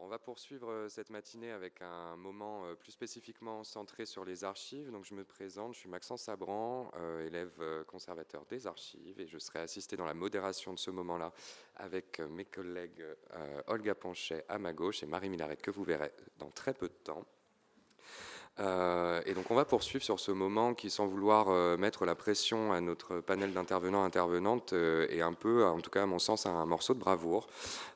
On va poursuivre cette matinée avec un moment plus spécifiquement centré sur les archives. Donc je me présente, je suis Maxence Sabran, élève conservateur des archives, et je serai assisté dans la modération de ce moment-là avec mes collègues Olga Ponchet à ma gauche et Marie Minaret, que vous verrez dans très peu de temps. Et donc on va poursuivre sur ce moment qui, sans vouloir mettre la pression à notre panel d'intervenants et intervenantes, est un peu, en tout cas à mon sens, un morceau de bravoure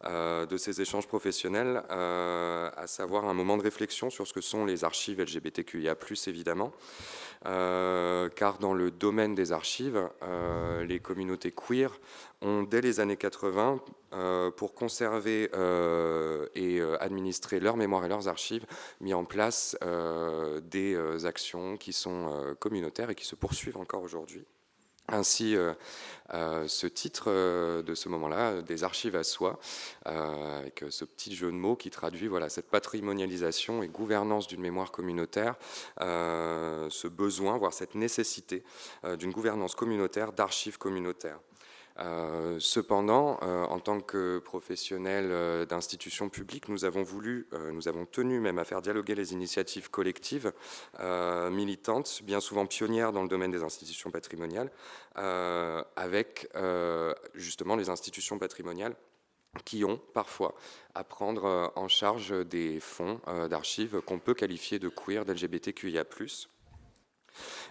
de ces échanges professionnels, à savoir un moment de réflexion sur ce que sont les archives LGBTQIA+, évidemment, car dans le domaine des archives, les communautés queer ont, dès les années 80, pour conserver et administrer leur mémoire et leurs archives, mis en place des actions qui sont communautaires et qui se poursuivent encore aujourd'hui. Ainsi, ce titre de ce moment-là, des archives à soi, avec ce petit jeu de mots qui traduit cette patrimonialisation et gouvernance d'une mémoire communautaire, ce besoin, voire cette nécessité d'une gouvernance communautaire, d'archives communautaires. Cependant, en tant que professionnels d'institutions publiques, nous avons tenu même à faire dialoguer les initiatives collectives militantes, bien souvent pionnières dans le domaine des institutions patrimoniales, avec justement les institutions patrimoniales qui ont parfois à prendre en charge des fonds d'archives qu'on peut qualifier de queer, d'LGBTQIA+.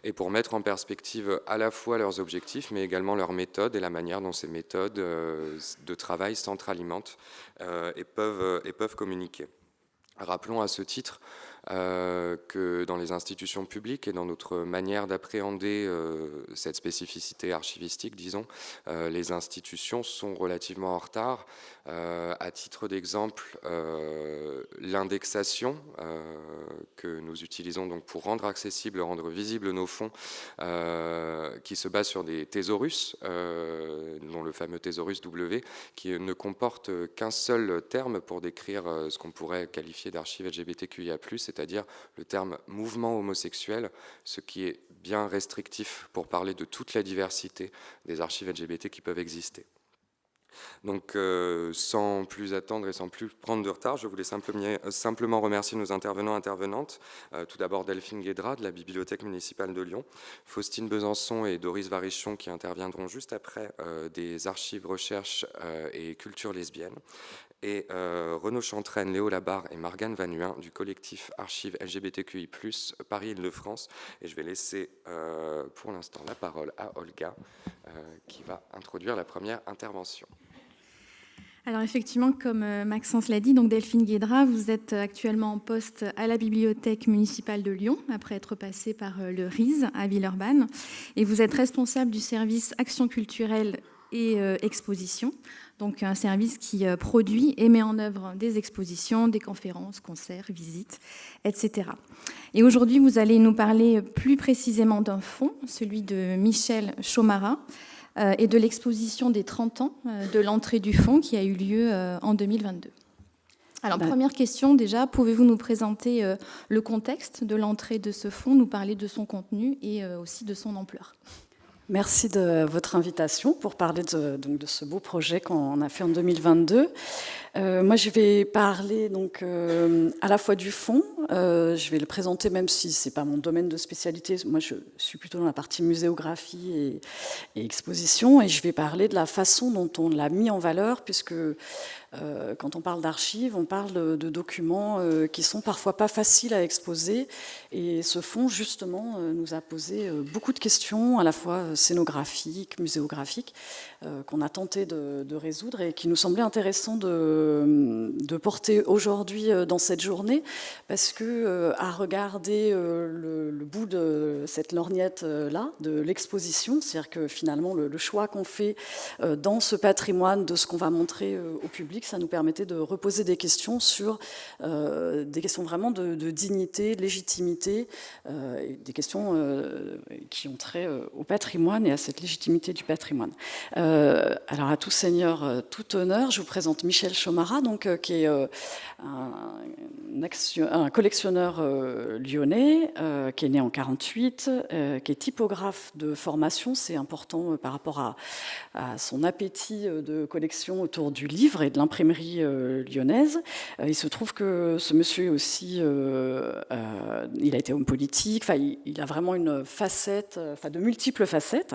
Et pour mettre en perspective à la fois leurs objectifs, mais également leurs méthodes et la manière dont ces méthodes de travail s'entralimentent et peuvent communiquer. Rappelons à ce titre que dans les institutions publiques et dans notre manière d'appréhender cette spécificité archivistique, disons, les institutions sont relativement en retard. À titre d'exemple, l'indexation que nous utilisons donc pour rendre accessibles, rendre visibles nos fonds, qui se base sur des thésaurus, dont le fameux thésaurus W, qui ne comporte qu'un seul terme pour décrire ce qu'on pourrait qualifier d'archives LGBTQIA+, c'est-à-dire le terme mouvement homosexuel, ce qui est bien restrictif pour parler de toute la diversité des archives LGBT qui peuvent exister. Donc, sans plus attendre et sans plus prendre de retard, je voulais simplement remercier nos intervenants et intervenantes. Tout d'abord Delphine Guédra de la Bibliothèque municipale de Lyon, Faustine Besançon et Doris Varichon qui interviendront juste après des archives recherche et culture lesbienne, et Renaud Chantraine, Léo Labarre et Morgane Vanuin du collectif Archives LGBTQI+, Paris-Île-de-France. Et je vais laisser pour l'instant la parole à Olga, qui va introduire la première intervention. Alors effectivement, comme Maxence l'a dit, donc Delphine Guédra, vous êtes actuellement en poste à la Bibliothèque municipale de Lyon, après être passée par le RISE à Villeurbanne, et vous êtes responsable du service Action culturelle et exposition, donc un service qui produit et met en œuvre des expositions, des conférences, concerts, visites, etc. Et aujourd'hui, vous allez nous parler plus précisément d'un fonds, celui de Michel Chomara, et de l'exposition des 30 ans de l'entrée du fonds qui a eu lieu en 2022. Alors, première question déjà, pouvez-vous nous présenter le contexte de l'entrée de ce fonds, nous parler de son contenu et aussi de son ampleur ? Merci de votre invitation pour parler de ce beau projet qu'on a fait en 2022. Moi, je vais parler donc à la fois du fonds. Je vais le présenter, même si c'est pas mon domaine de spécialité. Moi, je suis plutôt dans la partie muséographie et exposition, et je vais parler de la façon dont on l'a mis en valeur, puisque quand on parle d'archives, on parle de documents qui sont parfois pas faciles à exposer. Et ce fonds, justement, nous a posé beaucoup de questions, à la fois scénographiques, muséographiques, qu'on a tenté de résoudre et qui nous semblait intéressant de porter aujourd'hui dans cette journée, parce que à regarder le bout de cette lorgnette-là, de l'exposition, c'est-à-dire que finalement le choix qu'on fait dans ce patrimoine de ce qu'on va montrer au public, ça nous permettait de reposer des questions sur des questions vraiment de dignité, de légitimité, des questions qui ont trait au patrimoine et à cette légitimité du patrimoine. Alors à tout seigneur, tout honneur, je vous présente Michel Chomara, donc, qui est un collectionneur lyonnais, qui est né en 1948, qui est typographe de formation. C'est important par rapport à son appétit de collection autour du livre et de imprimerie lyonnaise. Il se trouve que ce monsieur aussi, il a été homme politique, il a vraiment une facette, de multiples facettes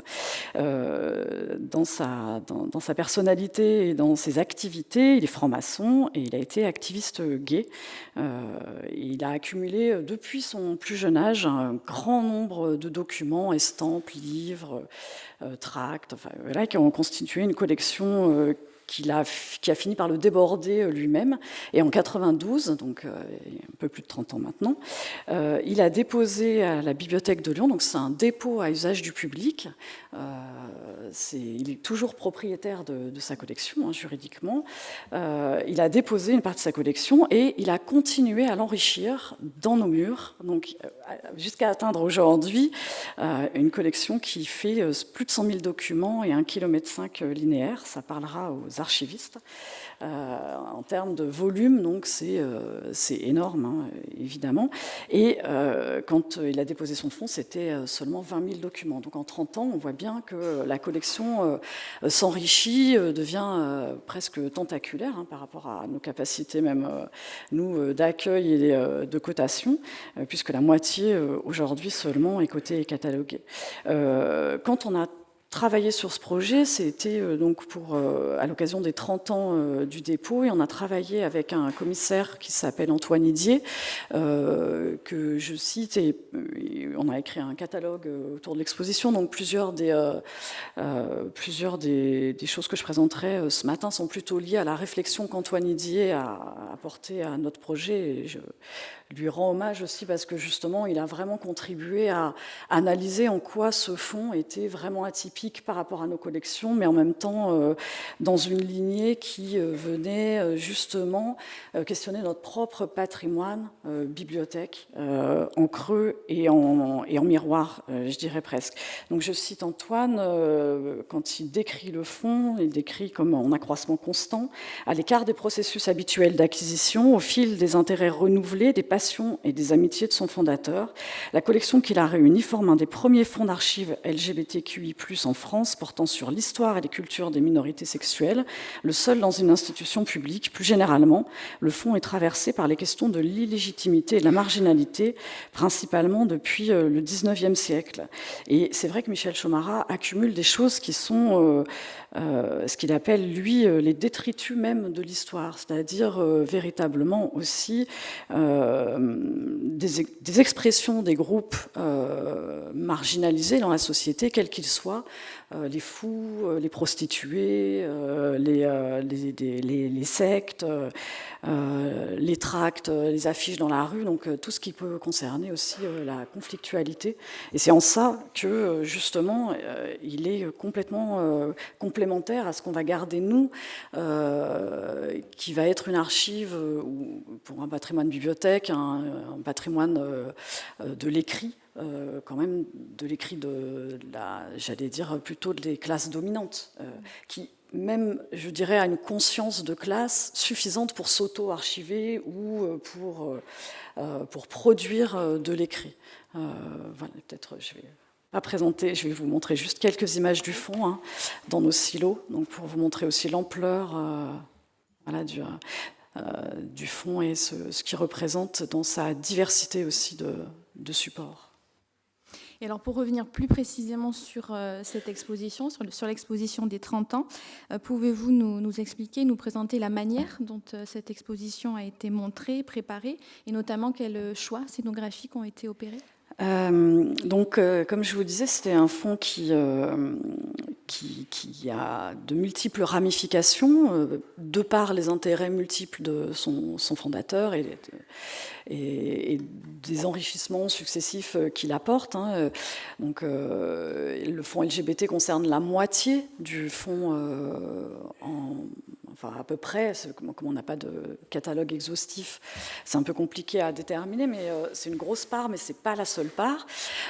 dans sa personnalité et dans ses activités. Il est franc-maçon et il a été activiste gay. Il a accumulé depuis son plus jeune âge un grand nombre de documents, estampes, livres, tracts, qui ont constitué une collection qui a fini par le déborder lui-même. Et en 92, donc il y a un peu plus de 30 ans maintenant, il a déposé à la Bibliothèque de Lyon, donc c'est un dépôt à usage du public. Il est toujours propriétaire de sa collection, juridiquement. Il a déposé une partie de sa collection et il a continué à l'enrichir dans nos murs, donc jusqu'à atteindre aujourd'hui une collection qui fait plus de 100 000 documents et 1,5 km linéaire. Ça parlera aux archivistes. En termes de volume, donc c'est énorme, évidemment. Et quand il a déposé son fonds, c'était seulement 20 000 documents. Donc en 30 ans, on voit bien que la collection s'enrichit, devient presque tentaculaire par rapport à nos capacités, même nous, d'accueil et de cotation, puisque la moitié aujourd'hui seulement est cotée et cataloguée. Quand on a travaillé sur ce projet, c'était donc à l'occasion des 30 ans du dépôt, et on a travaillé avec un commissaire qui s'appelle Antoine Idier, que je cite, et on a écrit un catalogue autour de l'exposition. Donc plusieurs des choses que je présenterai ce matin sont plutôt liées à la réflexion qu'Antoine Idier a apportée à notre projet, et je lui rends hommage aussi parce que justement il a vraiment contribué à analyser en quoi ce fonds était vraiment atypique par rapport à nos collections, mais en même temps dans une lignée qui venait justement questionner notre propre patrimoine, bibliothèque, en creux et en miroir, je dirais presque. Donc je cite Antoine, quand il décrit le fonds, il décrit comme en accroissement constant, à l'écart des processus habituels d'acquisition, au fil des intérêts renouvelés, des passions et des amitiés de son fondateur. La collection qu'il a réunie forme un des premiers fonds d'archives LGBTQI+, en France, portant sur l'histoire et les cultures des minorités sexuelles, le seul dans une institution publique. Plus généralement, le fonds est traversé par les questions de l'illégitimité et de la marginalité, principalement depuis le XIXe siècle. Et c'est vrai que Michel Chomara accumule des choses qui sont ce qu'il appelle, lui, les détritus même de l'histoire, c'est-à-dire véritablement aussi des expressions des groupes marginalisés dans la société, quels qu'ils soient, les fous, les prostituées, les sectes, les tracts, les affiches dans la rue, donc tout ce qui peut concerner aussi la conflictualité. Et c'est en ça que, justement, il est complètement complémentaire à ce qu'on va garder, nous, qui va être une archive pour un patrimoine bibliothèque, un patrimoine de l'écrit, quand même de l'écrit j'allais dire plutôt des classes dominantes, qui même, je dirais, a une conscience de classe suffisante pour s'auto-archiver ou pour produire de l'écrit. Voilà, peut-être je vais pas présenter, je vais vous montrer juste quelques images du fond dans nos silos, donc pour vous montrer aussi l'ampleur du fond et ce qu'il représente dans sa diversité aussi de supports. Et alors, pour revenir plus précisément sur cette exposition, sur l'exposition des 30 ans, pouvez-vous nous expliquer, nous présenter la manière dont cette exposition a été montrée, préparée, et notamment quels choix scénographiques ont été opérés ? Donc, comme je vous disais, c'était un fonds qui a de multiples ramifications, de par les intérêts multiples de son fondateur et des enrichissements successifs qu'il apporte. Donc, le fonds LGBT concerne la moitié du fonds enfin à peu près, comme on n'a pas de catalogue exhaustif, c'est un peu compliqué à déterminer, mais c'est une grosse part, mais c'est pas la seule part.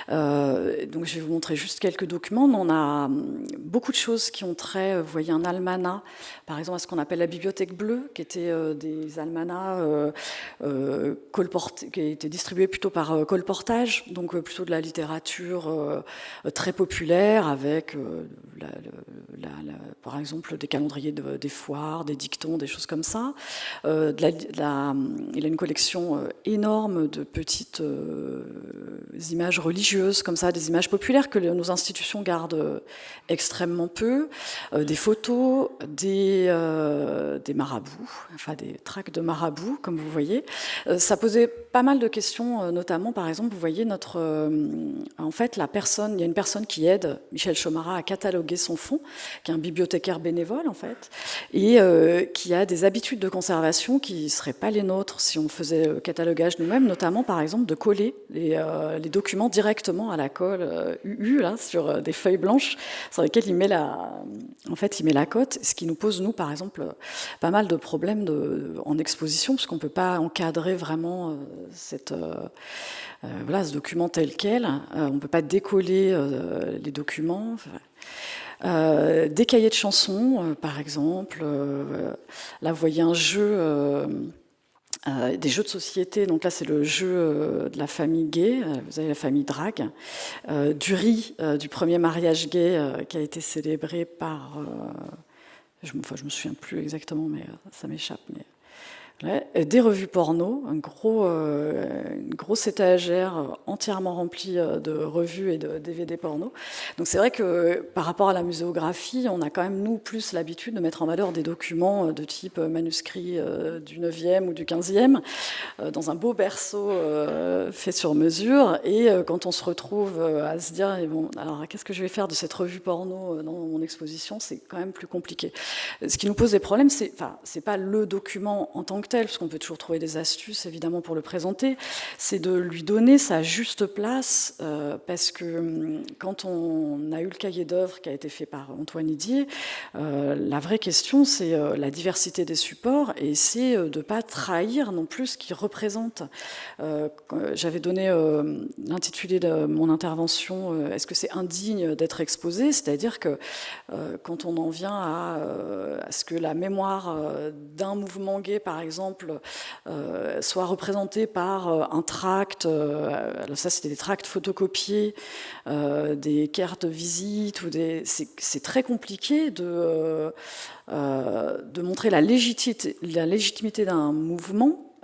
Donc je vais vous montrer juste quelques documents. On a beaucoup de choses qui ont trait, vous voyez un almanach, par exemple à ce qu'on appelle la bibliothèque bleue, qui était des almanachs qui étaient distribués plutôt par colportage, donc plutôt de la littérature très populaire, avec par exemple des calendriers des foires, mémoires, des dictons, des choses comme ça. Il a une collection énorme de petites images religieuses, comme ça, des images populaires que nos institutions gardent extrêmement peu, des photos, des marabouts, enfin des tracts de marabouts, comme vous voyez. Ça posait pas mal de questions, notamment, par exemple, vous voyez en fait, il y a une personne qui aide Michel Chomara à cataloguer son fonds, qui est un bibliothécaire bénévole, en fait, et qui a des habitudes de conservation qui ne seraient pas les nôtres si on faisait le catalogage nous-mêmes, notamment, par exemple, de coller les documents directement à la colle UU, là, sur des feuilles blanches, sur lesquelles il met la cote, ce qui nous pose, nous, par exemple, pas mal de problèmes en exposition, parce qu'on ne peut pas encadrer vraiment ce document tel quel. On ne peut pas décoller les documents. Des cahiers de chansons, par exemple. Là, vous voyez un jeu, des jeux de société. Donc là, c'est le jeu de la famille gay. Vous avez la famille drague. Du riz, du premier mariage gay qui a été célébré par... je me souviens plus exactement, mais ça m'échappe. Des revues porno, une grosse étagère entièrement remplie de revues et de DVD porno. Donc c'est vrai que par rapport à la muséographie, on a quand même, nous, plus l'habitude de mettre en valeur des documents de type manuscrit du 9e ou du 15e, dans un beau berceau fait sur mesure. Et quand on se retrouve à se dire, bon, alors qu'est-ce que je vais faire de cette revue porno dans mon exposition, c'est quand même plus compliqué. Ce qui nous pose des problèmes, c'est pas le document en tant que tel, parce qu'on peut toujours trouver des astuces, évidemment, pour le présenter, c'est de lui donner sa juste place, parce que quand on a eu le cahier d'œuvres qui a été fait par Antoine Didier, la vraie question, c'est la diversité des supports, et c'est de ne pas trahir non plus ce qu'il représente. J'avais donné l'intitulé de mon intervention, est-ce que c'est indigne d'être exposé? C'est-à-dire que quand on en vient à ce que la mémoire d'un mouvement gay, par exemple, soit représentée par un tract, alors ça c'était des tracts photocopiés, des cartes de visite, c'est très compliqué de montrer la légitimité d'un mouvement,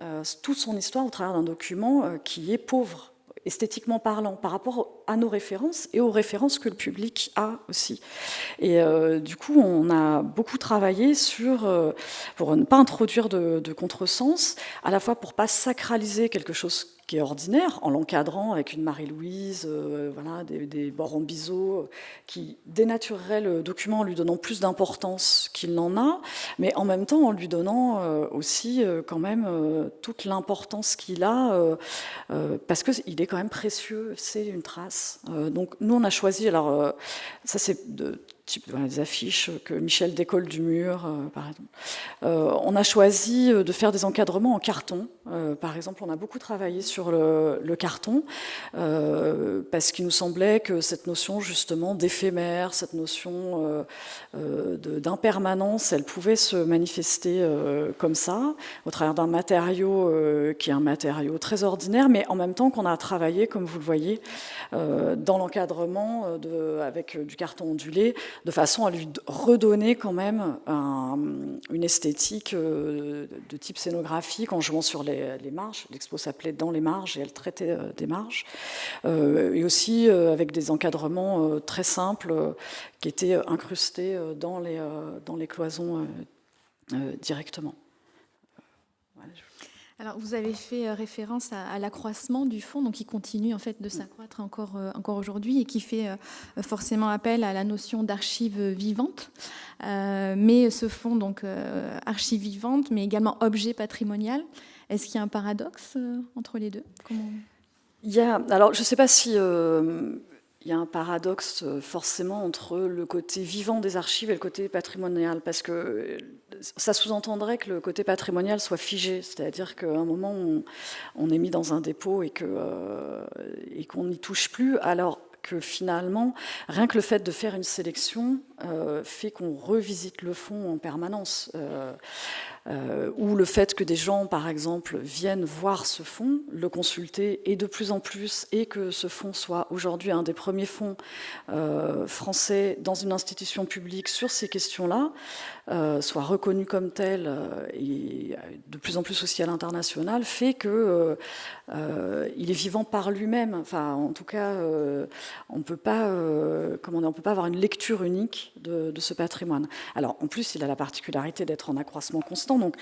toute son histoire au travers d'un document qui est pauvre, esthétiquement parlant, par rapport à nos références et aux références que le public a aussi. Et du coup, on a beaucoup travaillé pour ne pas introduire de contresens, à la fois pour ne pas sacraliser quelque chose qui est ordinaire, en l'encadrant avec une Marie-Louise, des bords en biseau, qui dénatureraient le document en lui donnant plus d'importance qu'il n'en a, mais en même temps en lui donnant aussi quand même toute l'importance qu'il a, parce qu'il est quand même précieux, c'est une trace. Donc nous, on a choisi, alors ça c'est des affiches que Michel décolle du mur, par exemple. On a choisi de faire des encadrements en carton. Par exemple, on a beaucoup travaillé sur le carton, parce qu'il nous semblait que cette notion justement d'éphémère, cette notion d'impermanence, elle pouvait se manifester comme ça, au travers d'un matériau qui est un matériau très ordinaire, mais en même temps qu'on a travaillé, comme vous le voyez, dans l'encadrement avec du carton ondulé, de façon à lui redonner quand même une esthétique de type scénographique en jouant sur les marges. L'expo s'appelait Dans les marges et elle traitait des marges. Et aussi avec des encadrements très simples qui étaient incrustés dans les cloisons directement. Voilà. Alors, vous avez fait référence à l'accroissement du fonds, donc qui continue en fait de s'accroître encore aujourd'hui et qui fait forcément appel à la notion d'archive vivante. Mais ce fonds, donc archive vivante, mais également objet patrimonial, est-ce qu'il y a un paradoxe entre les deux? Alors, je ne sais pas si il y a un paradoxe forcément entre le côté vivant des archives et le côté patrimonial, parce que ça sous-entendrait que le côté patrimonial soit figé, c'est-à-dire qu'à un moment on est mis dans un dépôt et qu'on n'y touche plus, alors que finalement, rien que le fait de faire une sélection fait qu'on revisite le fond en permanence. ou le fait que des gens, par exemple, viennent voir ce fonds, le consulter, et de plus en plus, et que ce fonds soit aujourd'hui un des premiers fonds français dans une institution publique sur ces questions-là, soit reconnu comme tel, et de plus en plus aussi à l'international, fait que il est vivant par lui-même. Enfin, en tout cas, on peut pas, on peut pas avoir une lecture unique de ce patrimoine. Alors, en plus, il a la particularité d'être en accroissement constant, donc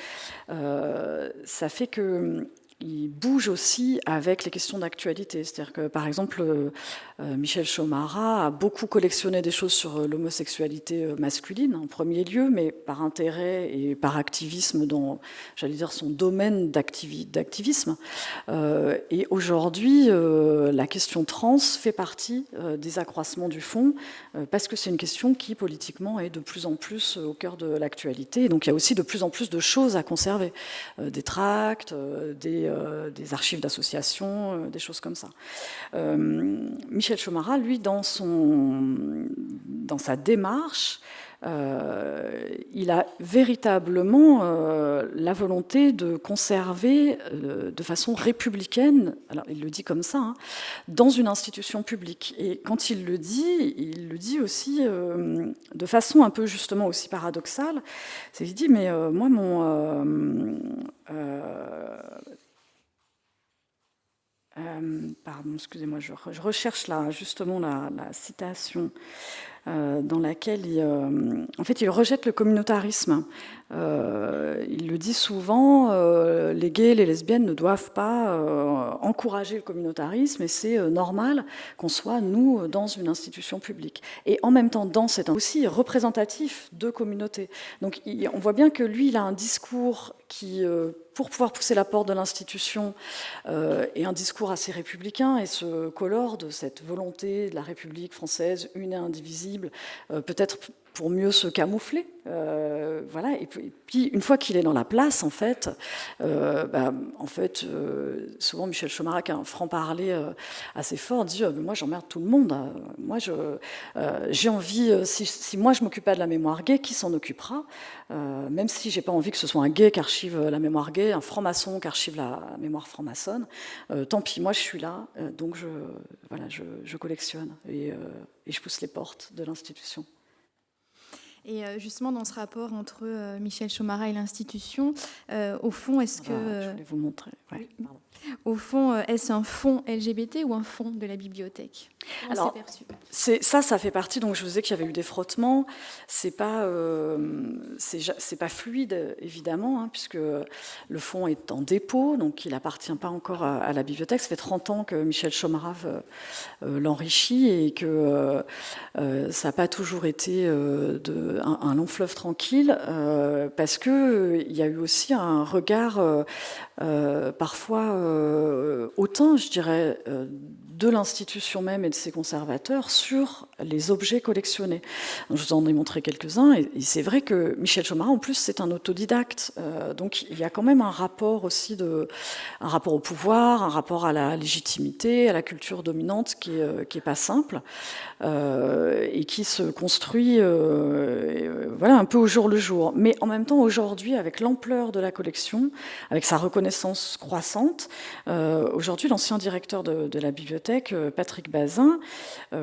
ça fait que il bouge aussi avec les questions d'actualité. C'est-à-dire que, par exemple, Michel Chomara a beaucoup collectionné des choses sur l'homosexualité masculine, en premier lieu, mais par intérêt et par activisme dans, j'allais dire, son domaine d'activisme. Et aujourd'hui, la question trans fait partie des accroissements du fonds, parce que c'est une question qui, politiquement, est de plus en plus au cœur de l'actualité. Et donc, il y a aussi de plus en plus de choses à conserver. Des tracts, des archives d'associations, des choses comme ça. Michel Chomara, lui, dans sa démarche, il a véritablement la volonté de conserver de façon républicaine, alors il le dit comme ça, hein, dans une institution publique. Et quand il le dit aussi de façon un peu justement aussi paradoxale. Il dit, mais moi, pardon, excusez-moi, je recherche là justement la citation dans laquelle en fait, il rejette le communautarisme. Il le dit souvent, les gays et les lesbiennes ne doivent pas encourager le communautarisme, et c'est normal qu'on soit, nous, dans une institution publique. Et en même temps, c'est aussi représentatif de communautés. Donc on voit bien que lui, il a un discours qui, pour pouvoir pousser la porte de l'institution, est un discours assez républicain et se colore de cette volonté de la République française, une et indivisible, peut-être pour mieux se camoufler. Voilà. Et puis, une fois qu'il est dans la place, en fait, souvent Michel Chomara, qui a un franc-parler assez fort, dit moi j'emmerde tout le monde. Moi j'ai envie, si moi je m'occupe pas de la mémoire gay, qui s'en occupera? Même si j'ai pas envie que ce soit un gay qui archive la mémoire gay, un franc-maçon qui archive la mémoire franc-maçonne, tant pis, moi je suis là, donc je collectionne et je pousse les portes de l'institution. Et justement, dans ce rapport entre Michel Chomara et l'institution, au fond, est-ce que... je voulais vous montrer. Ouais, pardon. Au fond, est-ce un fonds LGBT ou un fonds de la bibliothèque? Alors, ça fait partie. Donc, je vous disais qu'il y avait eu des frottements. C'est pas fluide, évidemment, hein, puisque le fonds est en dépôt, donc il appartient pas encore à la bibliothèque. Ça fait 30 ans que Michel Chomara l'enrichit et que ça n'a pas toujours été un long fleuve tranquille, parce que il y a eu aussi un regard parfois hautain, je dirais, de l'institution même et de ses conservateurs sur les objets collectionnés. Donc, je vous en ai montré quelques-uns, et c'est vrai que Michel Chomara, en plus, c'est un autodidacte. Donc, il y a quand même un rapport aussi un rapport au pouvoir, un rapport à la légitimité, à la culture dominante qui est pas simple, et qui se construit un peu au jour le jour. Mais en même temps, aujourd'hui, avec l'ampleur de la collection, avec sa reconnaissance croissante, aujourd'hui, l'ancien directeur de la bibliothèque, Patrick Bazin,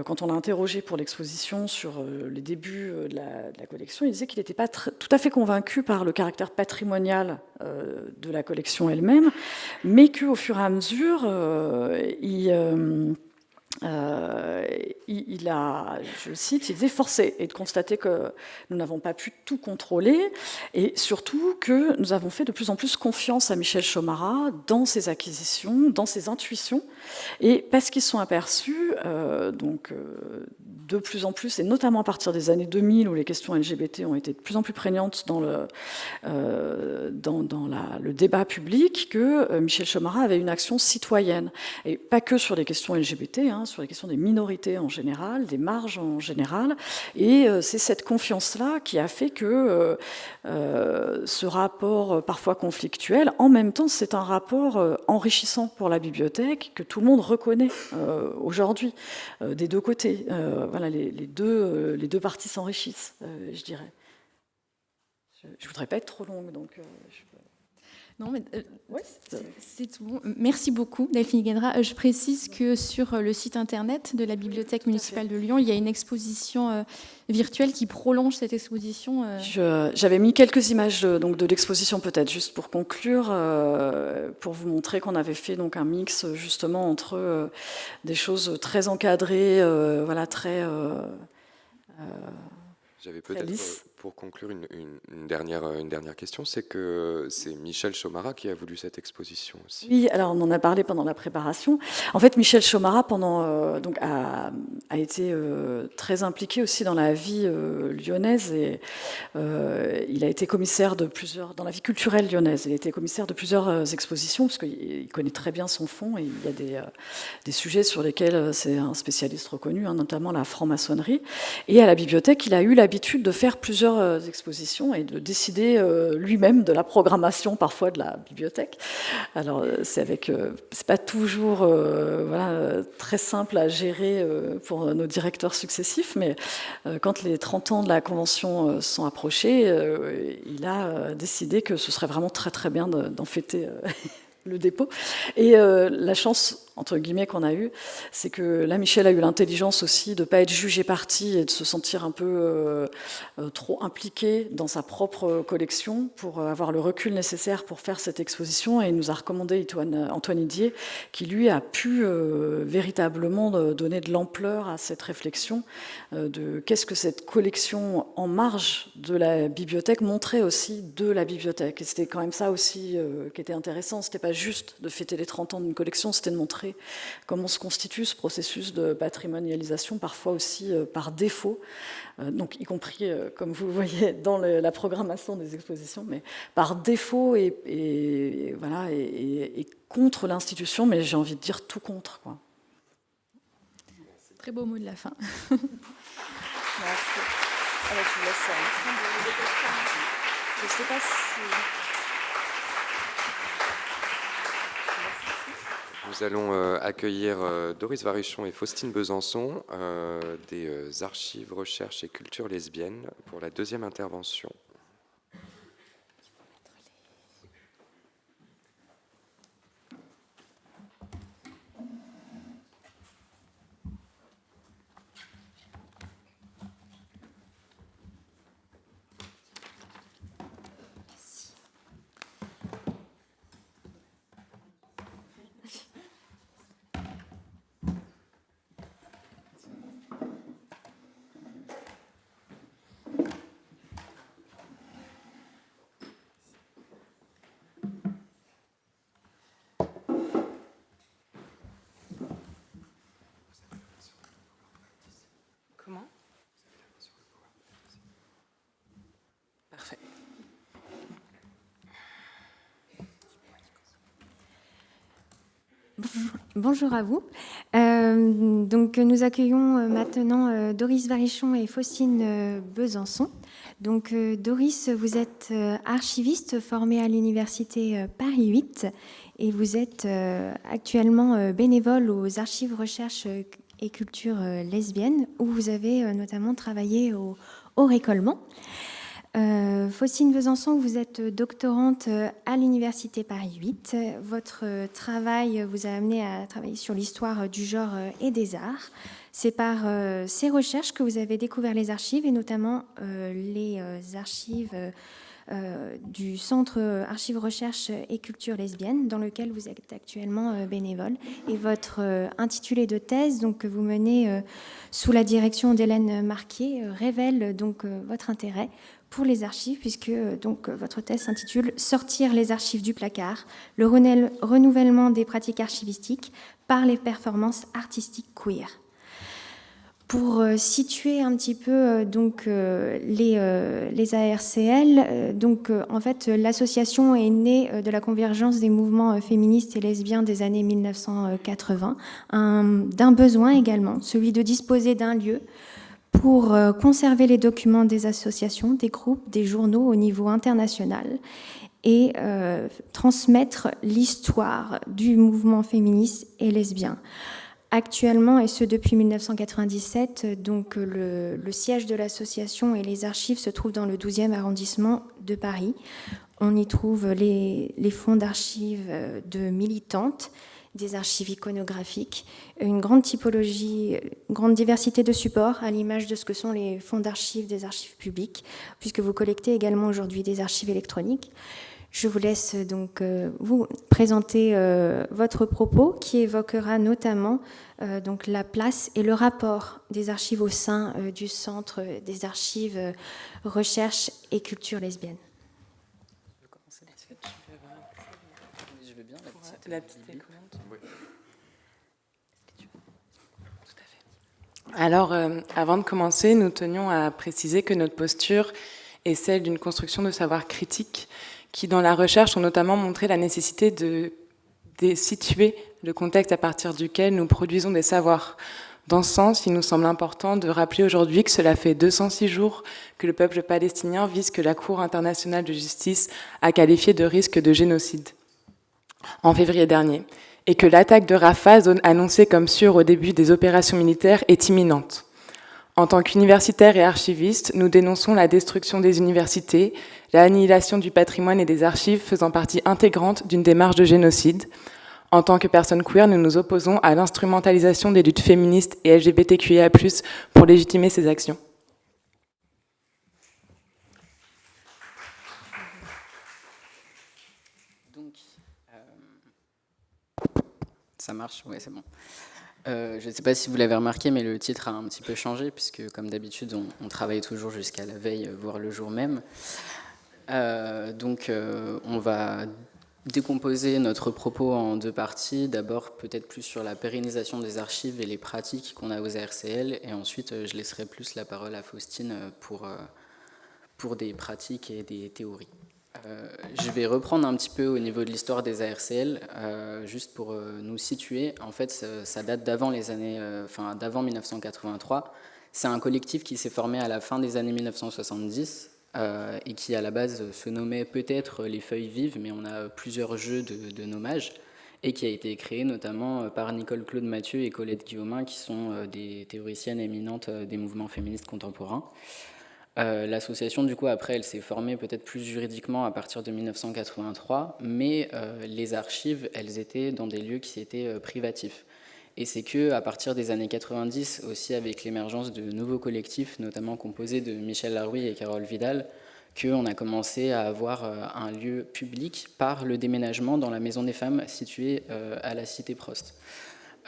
quand on l'a interrogé pour l'exposition sur les débuts de la collection, il disait qu'il n'était pas tout à fait convaincu par le caractère patrimonial de la collection elle-même, mais qu'au fur et à mesure, il a, je le cite, il disait, forcé et de constater que nous n'avons pas pu tout contrôler, et surtout que nous avons fait de plus en plus confiance à Michel Chomara dans ses acquisitions, dans ses intuitions, et parce qu'ils sont aperçus, de plus en plus, et notamment à partir des années 2000, où les questions LGBT ont été de plus en plus prégnantes dans le débat public, que Michel Chomara avait une action citoyenne, et pas que sur les questions LGBT, hein, sur les questions des minorités en général, des marges en général, et c'est cette confiance-là qui a fait que ce rapport parfois conflictuel, en même temps, c'est un rapport enrichissant pour la bibliothèque, que tout le monde reconnaît aujourd'hui, des deux côtés. Voilà, les deux parties s'enrichissent, je dirais. je voudrais pas être trop longue, donc... Non, mais Oui, c'est tout bon. Merci beaucoup, Delphine Guédra. Je précise que sur le site internet de la Bibliothèque municipale de Lyon, il y a une exposition virtuelle qui prolonge cette exposition. J'avais mis quelques images donc, de l'exposition, peut-être, juste pour conclure, pour vous montrer qu'on avait fait donc, un mix, justement, entre des choses très encadrées, voilà, très... J'avais peut-être, pour conclure, une dernière question, c'est que c'est Michel Chomara qui a voulu cette exposition aussi. Oui, alors on en a parlé pendant la préparation. En fait, Michel Chomara donc, a été très impliqué aussi dans la vie lyonnaise et il a été commissaire dans la vie culturelle lyonnaise. Il a été commissaire de plusieurs expositions parce qu'il connaît très bien son fond et il y a des sujets sur lesquels c'est un spécialiste reconnu, hein, notamment la franc-maçonnerie. Et à la bibliothèque, il a eu l'habitude de faire plusieurs expositions et de décider lui-même de la programmation parfois de la bibliothèque. Alors c'est pas toujours voilà, très simple à gérer pour nos directeurs successifs, mais quand les 30 ans de la Convention sont approchés, il a décidé que ce serait vraiment très très bien d'en fêter le dépôt. Et la chance, entre guillemets, qu'on a eue, c'est que là, Michel a eu l'intelligence aussi de ne pas être jugé parti et de se sentir un peu trop impliqué dans sa propre collection pour avoir le recul nécessaire pour faire cette exposition. Et il nous a recommandé Antoine Idier, qui lui a pu véritablement donner de l'ampleur à cette réflexion de qu'est-ce que cette collection en marge de la bibliothèque montrait aussi de la bibliothèque. Et c'était quand même ça aussi qui était intéressant. C'était pas juste de fêter les 30 ans d'une collection, c'était de montrer comment se constitue ce processus de patrimonialisation, parfois aussi par défaut, donc y compris, comme vous le voyez, dans la programmation des expositions, mais par défaut et voilà, et contre l'institution, mais j'ai envie de dire tout contre, quoi. Très beau mot de la fin. Merci. Alors, je vous laisse je ne sais pas si... Nous allons accueillir Doris Varichon et Faustine Besançon des Archives, Recherches et Culture lesbiennes pour la deuxième intervention. Comment ? Parfait. Bonjour à vous. Donc, nous accueillons maintenant Doris Varichon et Faustine Besançon. Donc, Doris, vous êtes archiviste formée à l'université Paris 8 et vous êtes actuellement bénévole aux Archives, Recherches et Culture lesbiennes où vous avez notamment travaillé au récollement. Faustine Besançon, vous êtes doctorante à l'université Paris 8. Votre travail vous a amené à travailler sur l'histoire du genre et des arts. C'est par ces recherches que vous avez découvert les archives et notamment les archives du Centre Archives, Recherches et Culture lesbiennes dans lequel vous êtes actuellement bénévole. Et votre intitulé de thèse donc, que vous menez sous la direction d'Hélène Marquier révèle donc votre intérêt pour les archives, puisque donc, votre thèse s'intitule « Sortir les archives du placard, le renouvellement des pratiques archivistiques par les performances artistiques queer ». Pour situer un petit peu donc, les ARCL, donc, en fait, l'association est née de la convergence des mouvements féministes et lesbiens des années 1980, d'un besoin également, celui de disposer d'un lieu pour conserver les documents des associations, des groupes, des journaux au niveau international et transmettre l'histoire du mouvement féministe et lesbien. Actuellement, et ce depuis 1997, donc le siège de l'association et les archives se trouvent dans le 12e arrondissement de Paris. On y trouve les fonds d'archives de militantes, des archives iconographiques, une grande typologie, une grande diversité de supports, à l'image de ce que sont les fonds d'archives des archives publiques, puisque vous collectez également aujourd'hui des archives électroniques. Je vous laisse donc vous présenter votre propos qui évoquera notamment donc la place et le rapport des archives au sein du Centre des archives recherche et culture lesbienne. Je veux bien La petite télécommande. Oui. Tout à fait. Alors, avant de commencer, nous tenions à préciser que notre posture est celle d'une construction de savoir critique qui, dans la recherche, ont notamment montré la nécessité de situer le contexte à partir duquel nous produisons des savoirs. Dans ce sens, il nous semble important de rappeler aujourd'hui que cela fait 206 jours que le peuple palestinien vit ce que la Cour internationale de justice a qualifié de risque de génocide en février dernier, et que l'attaque de Rafah, zone annoncée comme sûre au début des opérations militaires, est imminente. En tant qu'universitaires et archivistes, nous dénonçons la destruction des universités, l'annihilation du patrimoine et des archives faisant partie intégrante d'une démarche de génocide. En tant que personnes queer, nous nous opposons à l'instrumentalisation des luttes féministes et LGBTQIA+, pour légitimer ces actions. Donc, ça marche, ouais, c'est bon. Je ne sais pas si vous l'avez remarqué, mais le titre a un petit peu changé, puisque comme d'habitude, on travaille toujours jusqu'à la veille, voire le jour même. Donc, on va décomposer notre propos en deux parties. D'abord, peut-être plus sur la pérennisation des archives et les pratiques qu'on a aux ARCL, et ensuite, je laisserai plus la parole à Faustine pour des pratiques et des théories. Je vais reprendre un petit peu au niveau de l'histoire des ARCL, juste pour nous situer. En fait, ça date d'avant d'avant 1983. C'est un collectif qui s'est formé à la fin des années 1970 et qui, à la base, se nommait peut-être Les Feuilles Vives, mais on a plusieurs jeux de nommage, et qui a été créé notamment par Nicole Claude Mathieu et Colette Guillaumin, qui sont des théoriciennes éminentes des mouvements féministes contemporains. L'association, du coup, après, elle s'est formée peut-être plus juridiquement à partir de 1983, mais les archives, elles étaient dans des lieux qui étaient privatifs. Et c'est qu'à partir des années 90, aussi avec l'émergence de nouveaux collectifs, notamment composés de Michel Larouille et Carole Vidal, qu'on a commencé à avoir un lieu public par le déménagement dans la Maison des Femmes située à la Cité Prost,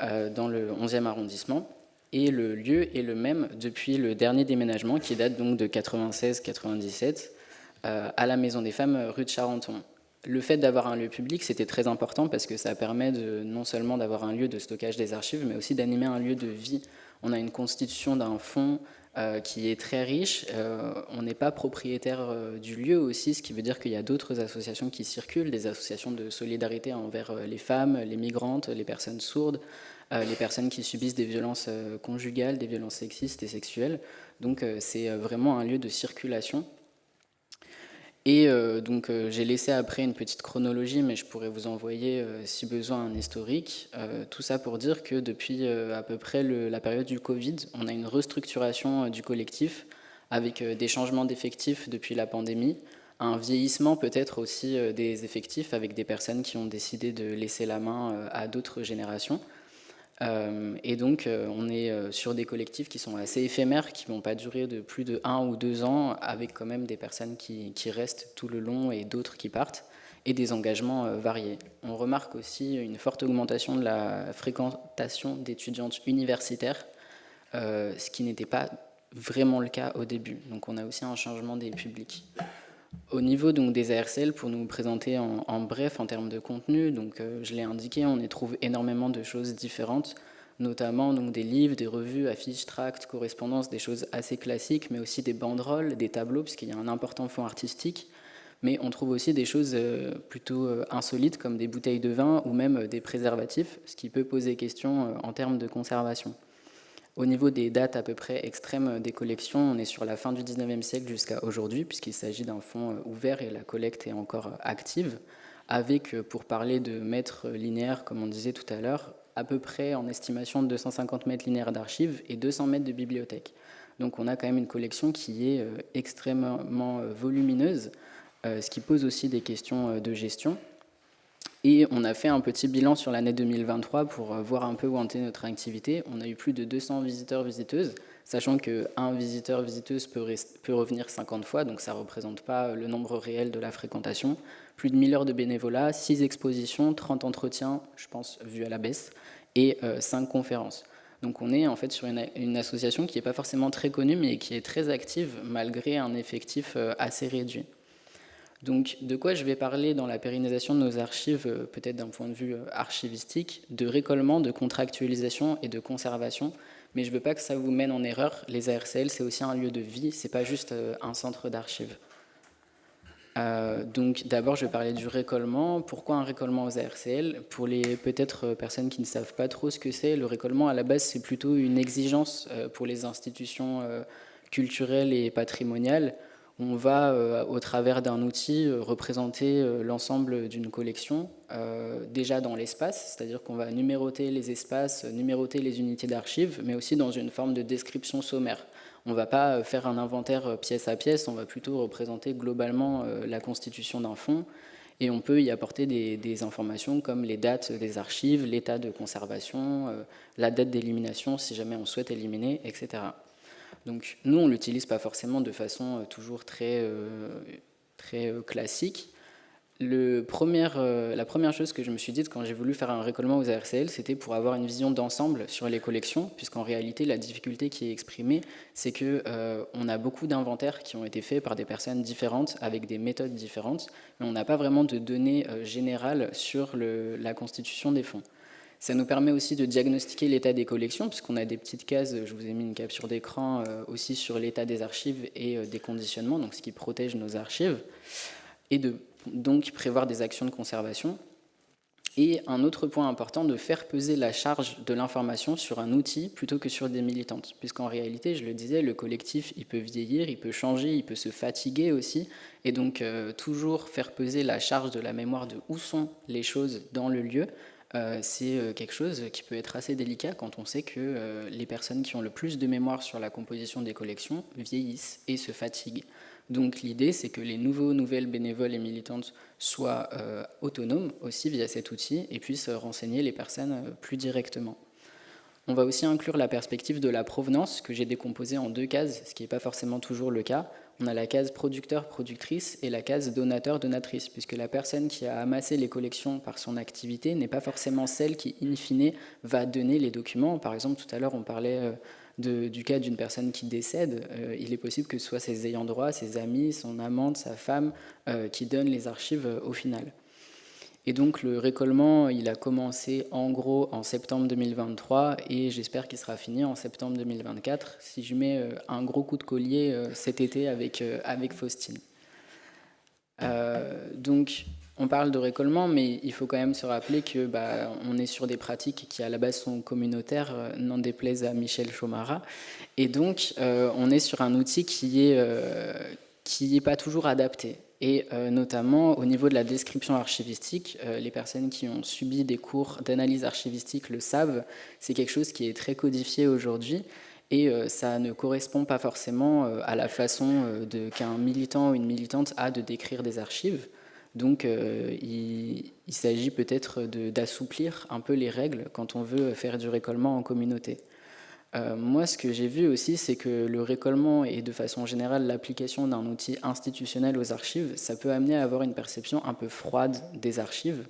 dans le 11e arrondissement. Et le lieu est le même depuis le dernier déménagement qui date donc de 96-97 à la Maison des Femmes rue de Charenton. Le fait d'avoir un lieu public, c'était très important parce que ça permet non seulement d'avoir un lieu de stockage des archives, mais aussi d'animer un lieu de vie. On a une constitution d'un fonds qui est très riche. On n'est pas propriétaire du lieu aussi, ce qui veut dire qu'il y a d'autres associations qui circulent, des associations de solidarité envers les femmes, les migrantes, les personnes sourdes, les personnes qui subissent des violences conjugales, des violences sexistes et sexuelles. Donc c'est vraiment un lieu de circulation. Et donc j'ai laissé après une petite chronologie, mais je pourrais vous envoyer si besoin un historique. Tout ça pour dire que depuis à peu près la période du Covid, on a une restructuration du collectif avec des changements d'effectifs depuis la pandémie, un vieillissement peut-être aussi des effectifs avec des personnes qui ont décidé de laisser la main à d'autres générations. Et donc on est sur des collectifs qui sont assez éphémères, qui ne vont pas durer de plus de 1 ou 2 ans, avec quand même des personnes qui restent tout le long et d'autres qui partent, et des engagements variés. On remarque aussi une forte augmentation de la fréquentation d'étudiantes universitaires, ce qui n'était pas vraiment le cas au début. Donc on a aussi un changement des publics. Au niveau donc, des ARCL, pour nous présenter en bref en termes de contenu, donc, je l'ai indiqué, on y trouve énormément de choses différentes, notamment donc, des livres, des revues, affiches, tracts, correspondances, des choses assez classiques, mais aussi des banderoles, des tableaux, puisqu'il y a un important fond artistique. Mais on trouve aussi des choses plutôt insolites, comme des bouteilles de vin ou même des préservatifs, ce qui peut poser question en termes de conservation. Au niveau des dates à peu près extrêmes des collections, on est sur la fin du 19e siècle jusqu'à aujourd'hui, puisqu'il s'agit d'un fonds ouvert et la collecte est encore active, avec, pour parler de mètres linéaires, comme on disait tout à l'heure, à peu près en estimation de 250 mètres linéaires d'archives et 200 mètres de bibliothèque. Donc on a quand même une collection qui est extrêmement volumineuse, ce qui pose aussi des questions de gestion. Et on a fait un petit bilan sur l'année 2023 pour voir un peu où en était notre activité. On a eu plus de 200 visiteurs-visiteuses, sachant qu'un visiteur-visiteuse peut revenir 50 fois, donc ça ne représente pas le nombre réel de la fréquentation. Plus de 1000 heures de bénévolat, 6 expositions, 30 entretiens, je pense, vus à la baisse, et 5 conférences. Donc on est en fait sur une association qui n'est pas forcément très connue, mais qui est très active, malgré un effectif assez réduit. Donc, de quoi je vais parler dans la pérennisation de nos archives, peut-être d'un point de vue archivistique, de récollement, de contractualisation et de conservation, mais je ne veux pas que ça vous mène en erreur. Les ARCL, c'est aussi un lieu de vie, ce n'est pas juste un centre d'archives. Donc, d'abord, je vais parler du récollement. Pourquoi un récollement aux ARCL? Pour les peut-être personnes qui ne savent pas trop ce que c'est, le récollement, à la base, c'est plutôt une exigence pour les institutions culturelles et patrimoniales. On va, au travers d'un outil, représenter l'ensemble d'une collection, déjà dans l'espace, c'est-à-dire qu'on va numéroter les espaces, numéroter les unités d'archives, mais aussi dans une forme de description sommaire. On ne va pas faire un inventaire pièce à pièce, on va plutôt représenter globalement la constitution d'un fonds, et on peut y apporter des informations comme les dates des archives, l'état de conservation, la date d'élimination si jamais on souhaite éliminer, etc. Donc nous, on ne l'utilise pas forcément de façon toujours très classique. La première chose que je me suis dite quand j'ai voulu faire un récollement aux ARCL, c'était pour avoir une vision d'ensemble sur les collections, puisqu'en réalité, la difficulté qui est exprimée, c'est qu'on a beaucoup d'inventaires qui ont été faits par des personnes différentes, avec des méthodes différentes, mais on n'a pas vraiment de données générales sur la constitution des fonds. Ça nous permet aussi de diagnostiquer l'état des collections, puisqu'on a des petites cases, je vous ai mis une capture d'écran aussi sur l'état des archives et des conditionnements, donc ce qui protège nos archives, et donc prévoir des actions de conservation. Et un autre point important, de faire peser la charge de l'information sur un outil plutôt que sur des militantes, puisqu'en réalité, je le disais, le collectif, il peut vieillir, il peut changer, il peut se fatiguer aussi, et donc toujours faire peser la charge de la mémoire de où sont les choses dans le lieu, c'est quelque chose qui peut être assez délicat quand on sait que les personnes qui ont le plus de mémoire sur la composition des collections vieillissent et se fatiguent. Donc l'idée, c'est que les nouvelles bénévoles et militantes soient autonomes aussi via cet outil et puissent renseigner les personnes plus directement. On va aussi inclure la perspective de la provenance que j'ai décomposée en 2 cases, ce qui n'est pas forcément toujours le cas. On a la case producteur-productrice et la case donateur-donatrice, puisque la personne qui a amassé les collections par son activité n'est pas forcément celle qui, in fine, va donner les documents. Par exemple, tout à l'heure, on parlait du cas d'une personne qui décède. Il est possible que ce soit ses ayants droit, ses amis, son amante, sa femme, qui donnent les archives au final. Et donc le récollement, il a commencé en gros en septembre 2023 et j'espère qu'il sera fini en septembre 2024 si je mets un gros coup de collier cet été avec Faustine. Donc on parle de récollement, mais il faut quand même se rappeler que on est sur des pratiques qui à la base sont communautaires, n'en déplaise à Michel Chomara, et donc on est sur un outil qui est pas toujours adapté. Et notamment au niveau de la description archivistique, les personnes qui ont subi des cours d'analyse archivistique le savent, c'est quelque chose qui est très codifié aujourd'hui et ça ne correspond pas forcément à la façon qu'un militant ou une militante a de décrire des archives. Donc il s'agit peut-être d'assouplir un peu les règles quand on veut faire du récollement en communauté. Moi, ce que j'ai vu aussi, c'est que le récollement et de façon générale l'application d'un outil institutionnel aux archives, ça peut amener à avoir une perception un peu froide des archives,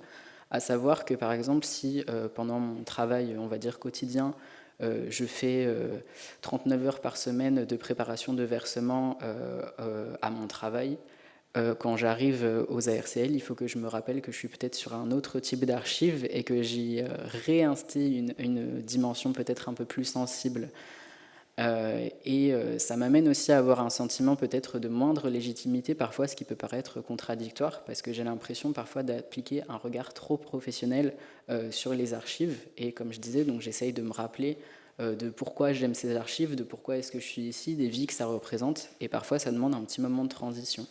à savoir que par exemple, si pendant mon travail, on va dire quotidien, je fais 39 heures par semaine de préparation de versement à mon travail, quand j'arrive aux ARCL, il faut que je me rappelle que je suis peut-être sur un autre type d'archives et que j'y réinstille une dimension peut-être un peu plus sensible. Et ça m'amène aussi à avoir un sentiment peut-être de moindre légitimité, parfois ce qui peut paraître contradictoire, parce que j'ai l'impression parfois d'appliquer un regard trop professionnel sur les archives. Et comme je disais, donc j'essaye de me rappeler de pourquoi j'aime ces archives, de pourquoi est-ce que je suis ici, des vies que ça représente. Et parfois ça demande un petit moment de transition.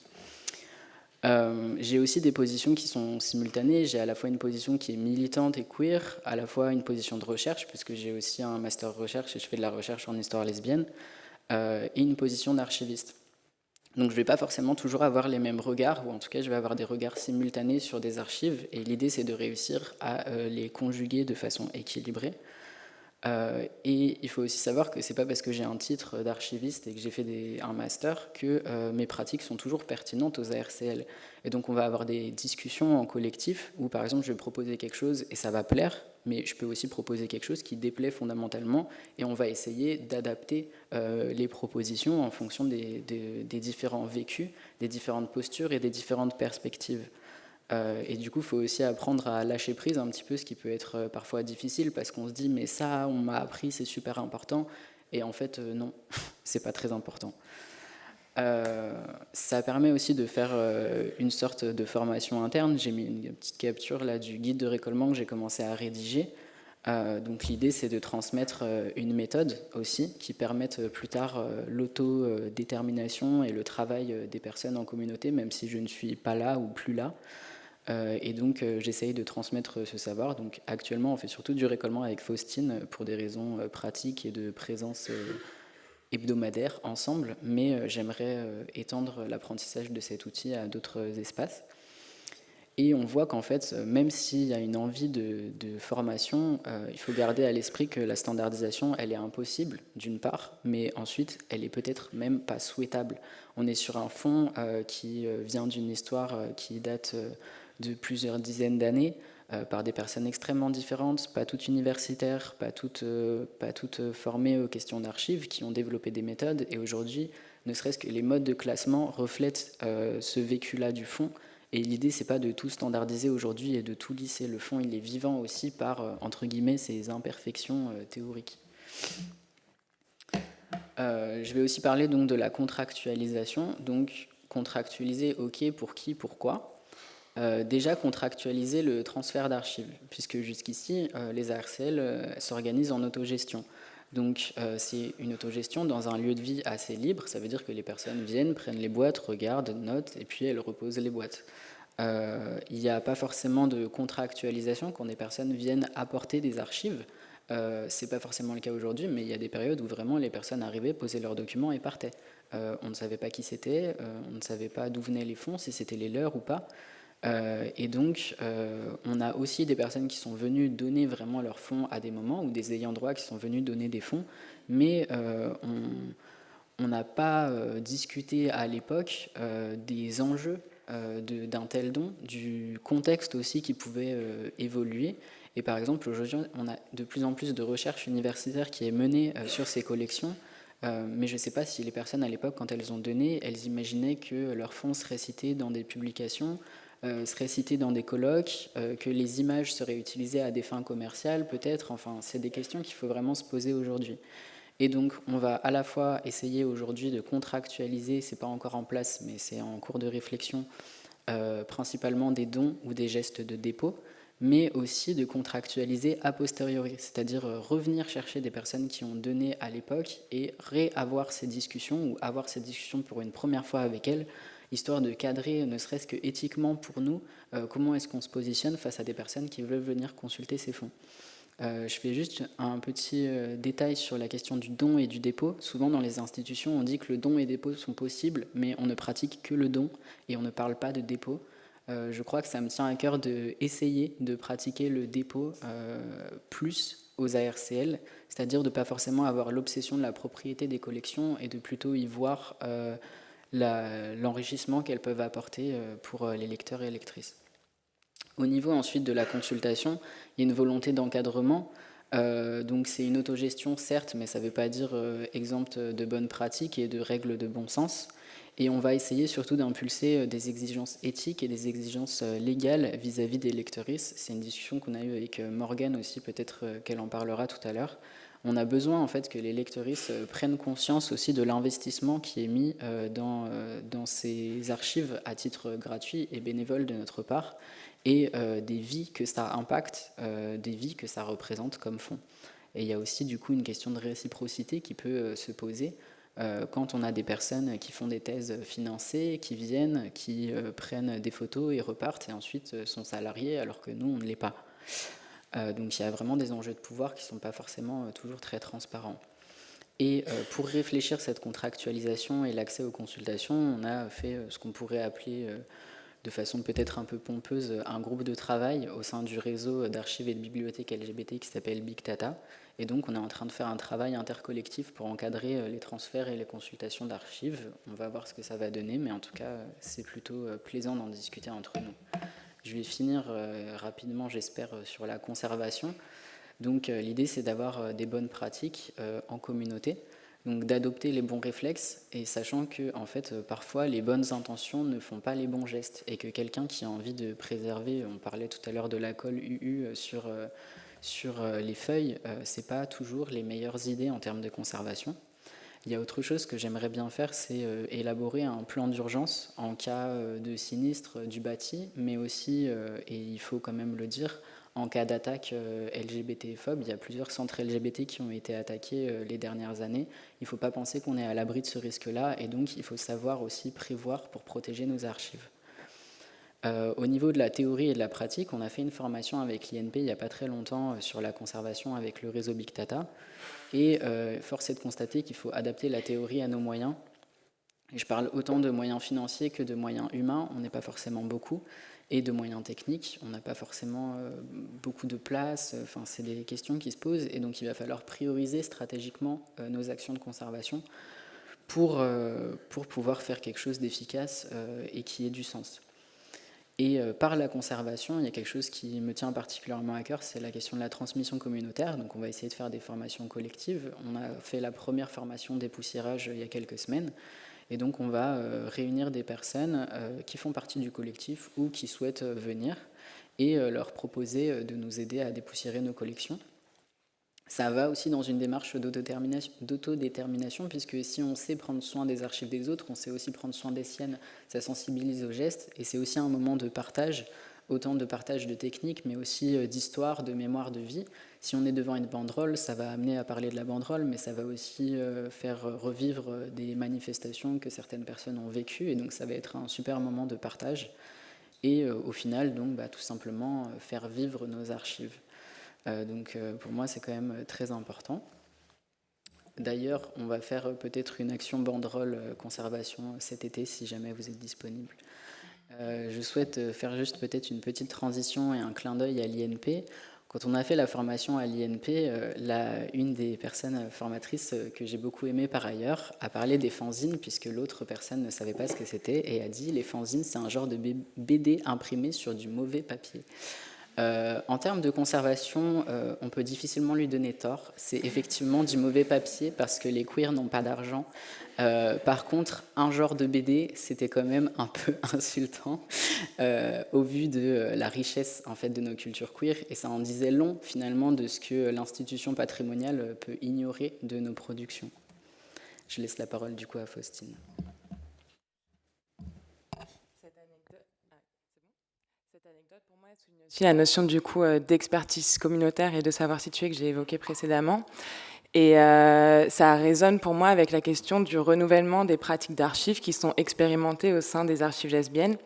J'ai aussi des positions qui sont simultanées. J'ai à la fois une position qui est militante et queer, à la fois une position de recherche, puisque j'ai aussi un master recherche et je fais de la recherche en histoire lesbienne, et une position d'archiviste. Donc je ne vais pas forcément toujours avoir les mêmes regards, ou en tout cas je vais avoir des regards simultanés sur des archives, et l'idée c'est de réussir à les conjuguer de façon équilibrée. Et il faut aussi savoir que c'est pas parce que j'ai un titre d'archiviste et que j'ai fait un master que mes pratiques sont toujours pertinentes aux ARCL. Et donc on va avoir des discussions en collectif où par exemple je vais proposer quelque chose et ça va plaire, mais je peux aussi proposer quelque chose qui déplaît fondamentalement et on va essayer d'adapter les propositions en fonction des différents vécus, des différentes postures et des différentes perspectives. Et du coup, il faut aussi apprendre à lâcher prise un petit peu, ce qui peut être parfois difficile parce qu'on se dit mais ça, on m'a appris, c'est super important. Et en fait, non, c'est pas très important. Ça permet aussi de faire une sorte de formation interne. J'ai mis une petite capture là du guide de récollement que j'ai commencé à rédiger. Donc l'idée, c'est de transmettre une méthode aussi qui permette plus tard l'autodétermination et le travail des personnes en communauté, même si je ne suis pas là ou plus là. Et donc j'essaye de transmettre ce savoir. Donc actuellement on fait surtout du récollement avec Faustine pour des raisons pratiques et de présence hebdomadaire ensemble, mais j'aimerais étendre l'apprentissage de cet outil à d'autres espaces. Et on voit qu'en fait, même s'il y a une envie de formation, il faut garder à l'esprit que la standardisation, elle est impossible, d'une part, mais ensuite, elle est peut-être même pas souhaitable. On est sur un fond qui vient d'une histoire qui date de plusieurs dizaines d'années, par des personnes extrêmement différentes, pas toutes universitaires, pas toutes formées aux questions d'archives, qui ont développé des méthodes. Et aujourd'hui, ne serait-ce que les modes de classement reflètent ce vécu-là du fond. Et l'idée, c'est pas de tout standardiser aujourd'hui et de tout lisser. Le fond, il est vivant aussi par, entre guillemets, ses imperfections théoriques. Je vais aussi parler donc de la contractualisation. Donc, contractualiser, ok, pour qui, pourquoi ? Déjà contractualiser le transfert d'archives, puisque jusqu'ici, les ARCL s'organisent en autogestion. Donc c'est une autogestion dans un lieu de vie assez libre, ça veut dire que les personnes viennent, prennent les boîtes, regardent, notent, et puis elles reposent les boîtes. Il n'y a pas forcément de contractualisation quand des personnes viennent apporter des archives. C'est pas forcément le cas aujourd'hui, mais il y a des périodes où vraiment les personnes arrivaient, posaient leurs documents et partaient. On ne savait pas qui c'était, on ne savait pas d'où venaient les fonds, si c'était les leurs ou pas. Et donc, on a aussi des personnes qui sont venues donner vraiment leurs fonds à des moments, ou des ayants droit qui sont venus donner des fonds, mais on n'a pas discuté à l'époque des enjeux d'un tel don, du contexte aussi qui pouvait évoluer. Et par exemple, aujourd'hui, on a de plus en plus de recherche universitaire qui est menée sur ces collections, mais je ne sais pas si les personnes à l'époque, quand elles ont donné, elles imaginaient que leurs fonds seraient cités dans des publications, seraient cités dans des colloques, que les images seraient utilisées à des fins commerciales peut-être. Enfin, c'est des questions qu'il faut vraiment se poser aujourd'hui. Et donc, on va à la fois essayer aujourd'hui de contractualiser, c'est pas encore en place, mais c'est en cours de réflexion, principalement des dons ou des gestes de dépôt, mais aussi de contractualiser a posteriori, c'est-à-dire revenir chercher des personnes qui ont donné à l'époque et réavoir ces discussions ou avoir ces discussions pour une première fois avec elles, histoire de cadrer, ne serait-ce que éthiquement pour nous, comment est-ce qu'on se positionne face à des personnes qui veulent venir consulter ces fonds. Je fais juste un petit détail sur la question du don et du dépôt. Souvent dans les institutions, on dit que le don et le dépôt sont possibles, mais on ne pratique que le don et on ne parle pas de dépôt. Je crois que ça me tient à cœur d'essayer de pratiquer le dépôt plus aux ARCL, c'est-à-dire de ne pas forcément avoir l'obsession de la propriété des collections et de plutôt y voir l'enrichissement qu'elles peuvent apporter pour les lecteurs et lectrices. Au niveau ensuite de la consultation, il y a une volonté d'encadrement. Donc c'est une autogestion certes, mais ça ne veut pas dire exempte de bonnes pratiques et de règles de bon sens. Et on va essayer surtout d'impulser des exigences éthiques et des exigences légales vis-à-vis des lectrices. C'est une discussion qu'on a eue avec Morgane aussi, peut-être qu'elle en parlera tout à l'heure. On a besoin en fait que les lectrices prennent conscience aussi de l'investissement qui est mis dans ces archives à titre gratuit et bénévole de notre part, et des vies que ça impacte, des vies que ça représente comme fonds. Et il y a aussi du coup une question de réciprocité qui peut se poser. Quand on a des personnes qui font des thèses financées, qui viennent, qui prennent des photos et repartent, et ensuite sont salariés, alors que nous, on ne l'est pas. Donc il y a vraiment des enjeux de pouvoir qui ne sont pas forcément toujours très transparents. Et pour réfléchir cette contractualisation et l'accès aux consultations, on a fait ce qu'on pourrait appeler, de façon peut-être un peu pompeuse, un groupe de travail au sein du réseau d'archives et de bibliothèques LGBT qui s'appelle Big Data. Et donc on est en train de faire un travail intercollectif pour encadrer les transferts et les consultations d'archives. On va voir ce que ça va donner, mais en tout cas, c'est plutôt plaisant d'en discuter entre nous. Je vais finir rapidement, j'espère, sur la conservation. Donc l'idée, c'est d'avoir des bonnes pratiques en communauté, donc d'adopter les bons réflexes, et sachant que en fait, parfois, les bonnes intentions ne font pas les bons gestes, et que quelqu'un qui a envie de préserver, on parlait tout à l'heure de la colle UU sur les feuilles, c'est pas toujours les meilleures idées en termes de conservation. Il y a autre chose que j'aimerais bien faire, c'est élaborer un plan d'urgence en cas de sinistre du bâti, mais aussi, et il faut quand même le dire, en cas d'attaque LGBT-phobe. Il y a plusieurs centres LGBT qui ont été attaqués les dernières années. Il ne faut pas penser qu'on est à l'abri de ce risque-là, et donc il faut savoir aussi prévoir pour protéger nos archives. Au niveau de la théorie et de la pratique, on a fait une formation avec l'INP il n'y a pas très longtemps sur la conservation avec le réseau Big Data. Et force est de constater qu'il faut adapter la théorie à nos moyens. Et je parle autant de moyens financiers que de moyens humains, on n'est pas forcément beaucoup, et de moyens techniques, on n'a pas forcément beaucoup de place, enfin, c'est des questions qui se posent, et donc il va falloir prioriser stratégiquement nos actions de conservation pour pouvoir faire quelque chose d'efficace et qui ait du sens. Et par la conservation, il y a quelque chose qui me tient particulièrement à cœur, c'est la question de la transmission communautaire. Donc on va essayer de faire des formations collectives. On a fait la première formation dépoussiérage il y a quelques semaines. Et donc on va réunir des personnes qui font partie du collectif ou qui souhaitent venir et leur proposer de nous aider à dépoussiérer nos collections. Ça va aussi dans une démarche d'autodétermination, puisque si on sait prendre soin des archives des autres, on sait aussi prendre soin des siennes, ça sensibilise aux gestes, et c'est aussi un moment de partage, autant de partage de techniques, mais aussi d'histoire, de mémoire, de vie. Si on est devant une banderole, ça va amener à parler de la banderole, mais ça va aussi faire revivre des manifestations que certaines personnes ont vécues, et donc ça va être un super moment de partage, et au final, donc, tout simplement, faire vivre nos archives. Donc pour moi, c'est quand même très important. D'ailleurs, on va faire peut-être une action banderole conservation cet été, si jamais vous êtes disponible. Je souhaite faire juste peut-être une petite transition et un clin d'œil à l'INP. Quand on a fait la formation à l'INP, une des personnes formatrices que j'ai beaucoup aimée par ailleurs a parlé des fanzines, puisque l'autre personne ne savait pas ce que c'était, et a dit « les fanzines, c'est un genre de BD imprimé sur du mauvais papier ». En termes de conservation, on peut difficilement lui donner tort. C'est effectivement du mauvais papier parce que les queers n'ont pas d'argent. Par contre, un genre de BD, c'était quand même un peu insultant au vu de la richesse en fait, de nos cultures queer. Et ça en disait long finalement de ce que l'institution patrimoniale peut ignorer de nos productions. Je laisse la parole du coup à Faustine. Pour moi, souligne aussi la notion du coup d'expertise communautaire et de savoir situer que j'ai évoqué précédemment. Et ça résonne pour moi avec la question du renouvellement des pratiques d'archives qui sont expérimentées au sein des archives lesbiennes.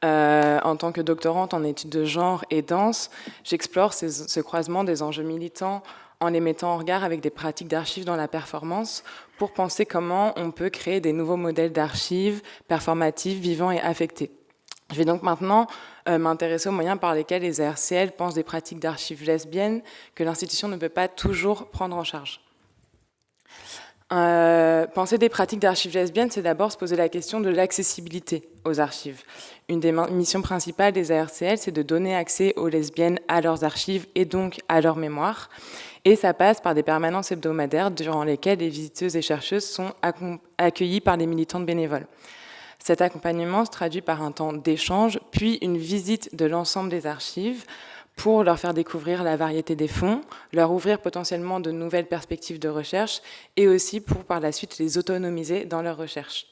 En tant que doctorante en études de genre et danse, j'explore ce croisement des enjeux militants en les mettant en regard avec des pratiques d'archives dans la performance pour penser comment on peut créer des nouveaux modèles d'archives performatives, vivants et affectés. Je vais donc maintenant m'intéresser aux moyens par lesquels les ARCL pensent des pratiques d'archives lesbiennes que l'institution ne peut pas toujours prendre en charge. Penser des pratiques d'archives lesbiennes, c'est d'abord se poser la question de l'accessibilité aux archives. Une des missions principales des ARCL, c'est de donner accès aux lesbiennes à leurs archives et donc à leur mémoire. Et ça passe par des permanences hebdomadaires durant lesquelles les visiteuses et chercheuses sont accueillies par les militantes bénévoles. Cet accompagnement se traduit par un temps d'échange, puis une visite de l'ensemble des archives pour leur faire découvrir la variété des fonds, leur ouvrir potentiellement de nouvelles perspectives de recherche et aussi pour par la suite les autonomiser dans leur recherche.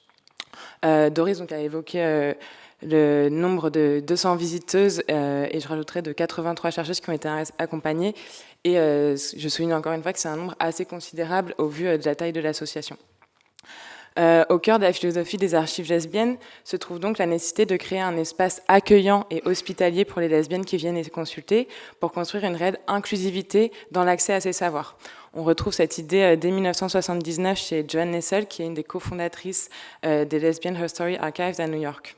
Doris donc, a évoqué le nombre de 200 visiteuses et je rajouterai de 83 chercheuses qui ont été accompagnées et je souligne encore une fois que c'est un nombre assez considérable au vu de la taille de l'association. Au cœur de la philosophie des archives lesbiennes se trouve donc la nécessité de créer un espace accueillant et hospitalier pour les lesbiennes qui viennent les consulter pour construire une réelle inclusivité dans l'accès à ces savoirs. On retrouve cette idée dès 1979 chez Joanne Nessel, qui est une des cofondatrices des Lesbian History Archives à New York.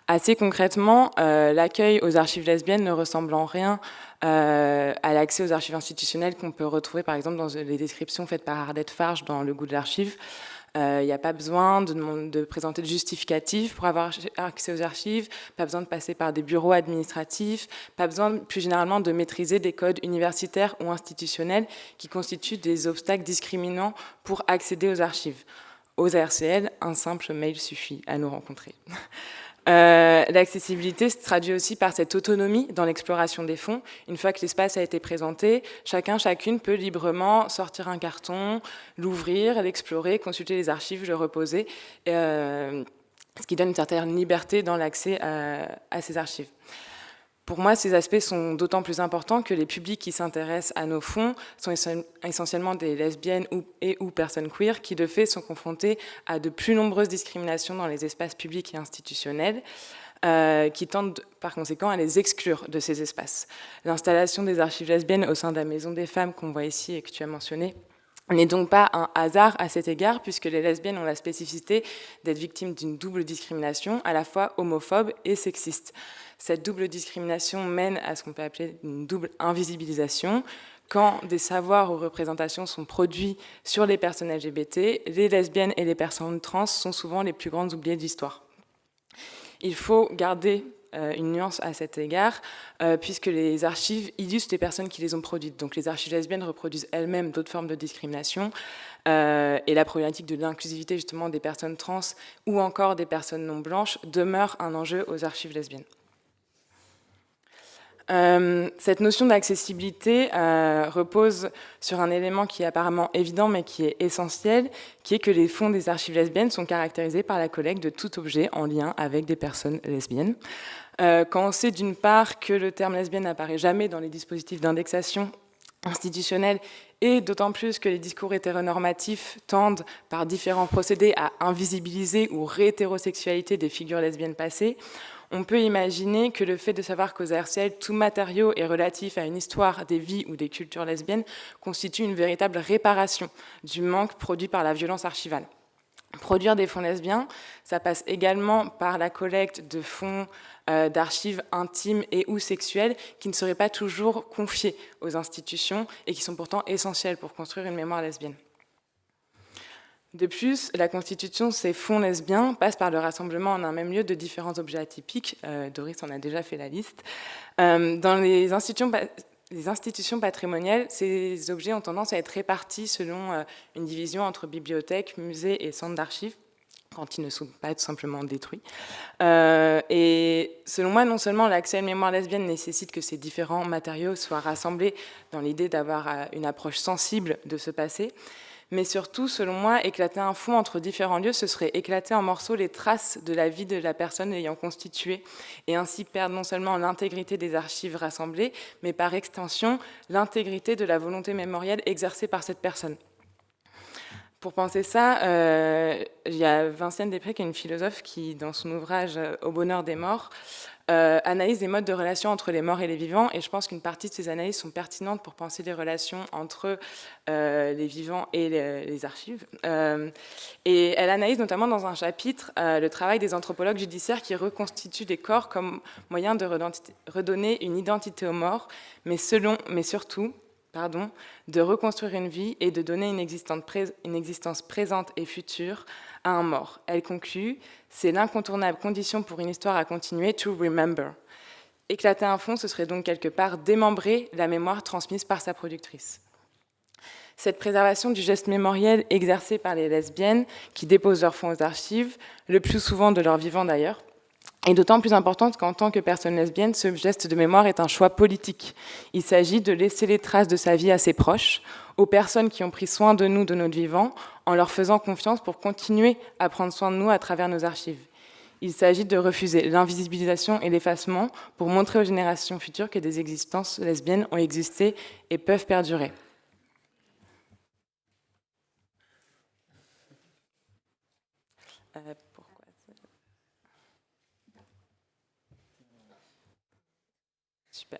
Assez concrètement, l'accueil aux archives lesbiennes ne ressemble en rien à l'accès aux archives institutionnelles qu'on peut retrouver par exemple dans les descriptions faites par Ardette Farge dans Le goût de l'archive. Il n'y a pas besoin de présenter de justificatif pour avoir accès aux archives, pas besoin de passer par des bureaux administratifs, pas besoin plus généralement de maîtriser des codes universitaires ou institutionnels qui constituent des obstacles discriminants pour accéder aux archives. Aux ARCL, un simple mail suffit à nous rencontrer. L'accessibilité se traduit aussi par cette autonomie dans l'exploration des fonds. Une fois que l'espace a été présenté, chacune peut librement sortir un carton, l'ouvrir, l'explorer, consulter les archives, le reposer, ce qui donne une certaine liberté dans l'accès à ces archives. Pour moi, ces aspects sont d'autant plus importants que les publics qui s'intéressent à nos fonds sont essentiellement des lesbiennes ou personnes queer qui, de fait, sont confrontées à de plus nombreuses discriminations dans les espaces publics et institutionnels, qui tendent par conséquent à les exclure de ces espaces. L'installation des archives lesbiennes au sein de la Maison des femmes qu'on voit ici et que tu as mentionné n'est donc pas un hasard à cet égard, puisque les lesbiennes ont la spécificité d'être victimes d'une double discrimination, à la fois homophobe et sexiste. Cette double discrimination mène à ce qu'on peut appeler une double invisibilisation. Quand des savoirs ou représentations sont produits sur les personnes LGBT, les lesbiennes et les personnes trans sont souvent les plus grandes oubliées de l'histoire. Il faut garder une nuance à cet égard, puisque les archives illustrent les personnes qui les ont produites. Donc les archives lesbiennes reproduisent elles-mêmes d'autres formes de discrimination, et la problématique de l'inclusivité justement des personnes trans ou encore des personnes non blanches demeure un enjeu aux archives lesbiennes. Cette notion d'accessibilité repose sur un élément qui est apparemment évident mais qui est essentiel, qui est que les fonds des archives lesbiennes sont caractérisés par la collecte de tout objet en lien avec des personnes lesbiennes. Quand on sait d'une part que le terme lesbienne n'apparaît jamais dans les dispositifs d'indexation institutionnelle et d'autant plus que les discours hétéronormatifs tendent par différents procédés à invisibiliser ou réhétérosexualité des figures lesbiennes passées, on peut imaginer que le fait de savoir qu'aux ARCL, tout matériau est relatif à une histoire des vies ou des cultures lesbiennes constitue une véritable réparation du manque produit par la violence archivale. Produire des fonds lesbiens, ça passe également par la collecte de fonds d'archives intimes et ou sexuelles qui ne seraient pas toujours confiés aux institutions et qui sont pourtant essentielles pour construire une mémoire lesbienne. De plus, la constitution de ces fonds lesbiens passe par le rassemblement en un même lieu de différents objets atypiques. Doris en a déjà fait la liste. Dans les institutions patrimoniales, ces objets ont tendance à être répartis selon une division entre bibliothèques, musées et centres d'archives, quand ils ne sont pas tout simplement détruits. Et selon moi, non seulement l'accès à une mémoire lesbienne nécessite que ces différents matériaux soient rassemblés dans l'idée d'avoir une approche sensible de ce passé, mais surtout, selon moi, éclater un fonds entre différents lieux, ce serait éclater en morceaux les traces de la vie de la personne ayant constitué, et ainsi perdre non seulement l'intégrité des archives rassemblées, mais par extension, l'intégrité de la volonté mémorielle exercée par cette personne. Pour penser ça, il y a Vinciane Després, qui est une philosophe qui, dans son ouvrage « Au bonheur des morts », analyse les modes de relations entre les morts et les vivants, et je pense qu'une partie de ces analyses sont pertinentes pour penser les relations entre les vivants et les archives. Et elle analyse notamment dans un chapitre le travail des anthropologues judiciaires qui reconstituent des corps comme moyen de redonner une identité aux morts, mais surtout de reconstruire une vie et de donner une existence présente et future à un mort. Elle conclut, c'est l'incontournable condition pour une histoire à continuer, to remember. Éclater un fonds, ce serait donc quelque part démembrer la mémoire transmise par sa productrice. Cette préservation du geste mémoriel exercé par les lesbiennes qui déposent leurs fonds aux archives, le plus souvent de leur vivant d'ailleurs, est d'autant plus importante qu'en tant que personne lesbienne, ce geste de mémoire est un choix politique. Il s'agit de laisser les traces de sa vie à ses proches, aux personnes qui ont pris soin de nous, de notre vivant, en leur faisant confiance pour continuer à prendre soin de nous à travers nos archives. Il s'agit de refuser l'invisibilisation et l'effacement pour montrer aux générations futures que des existences lesbiennes ont existé et peuvent perdurer. Pourquoi Super.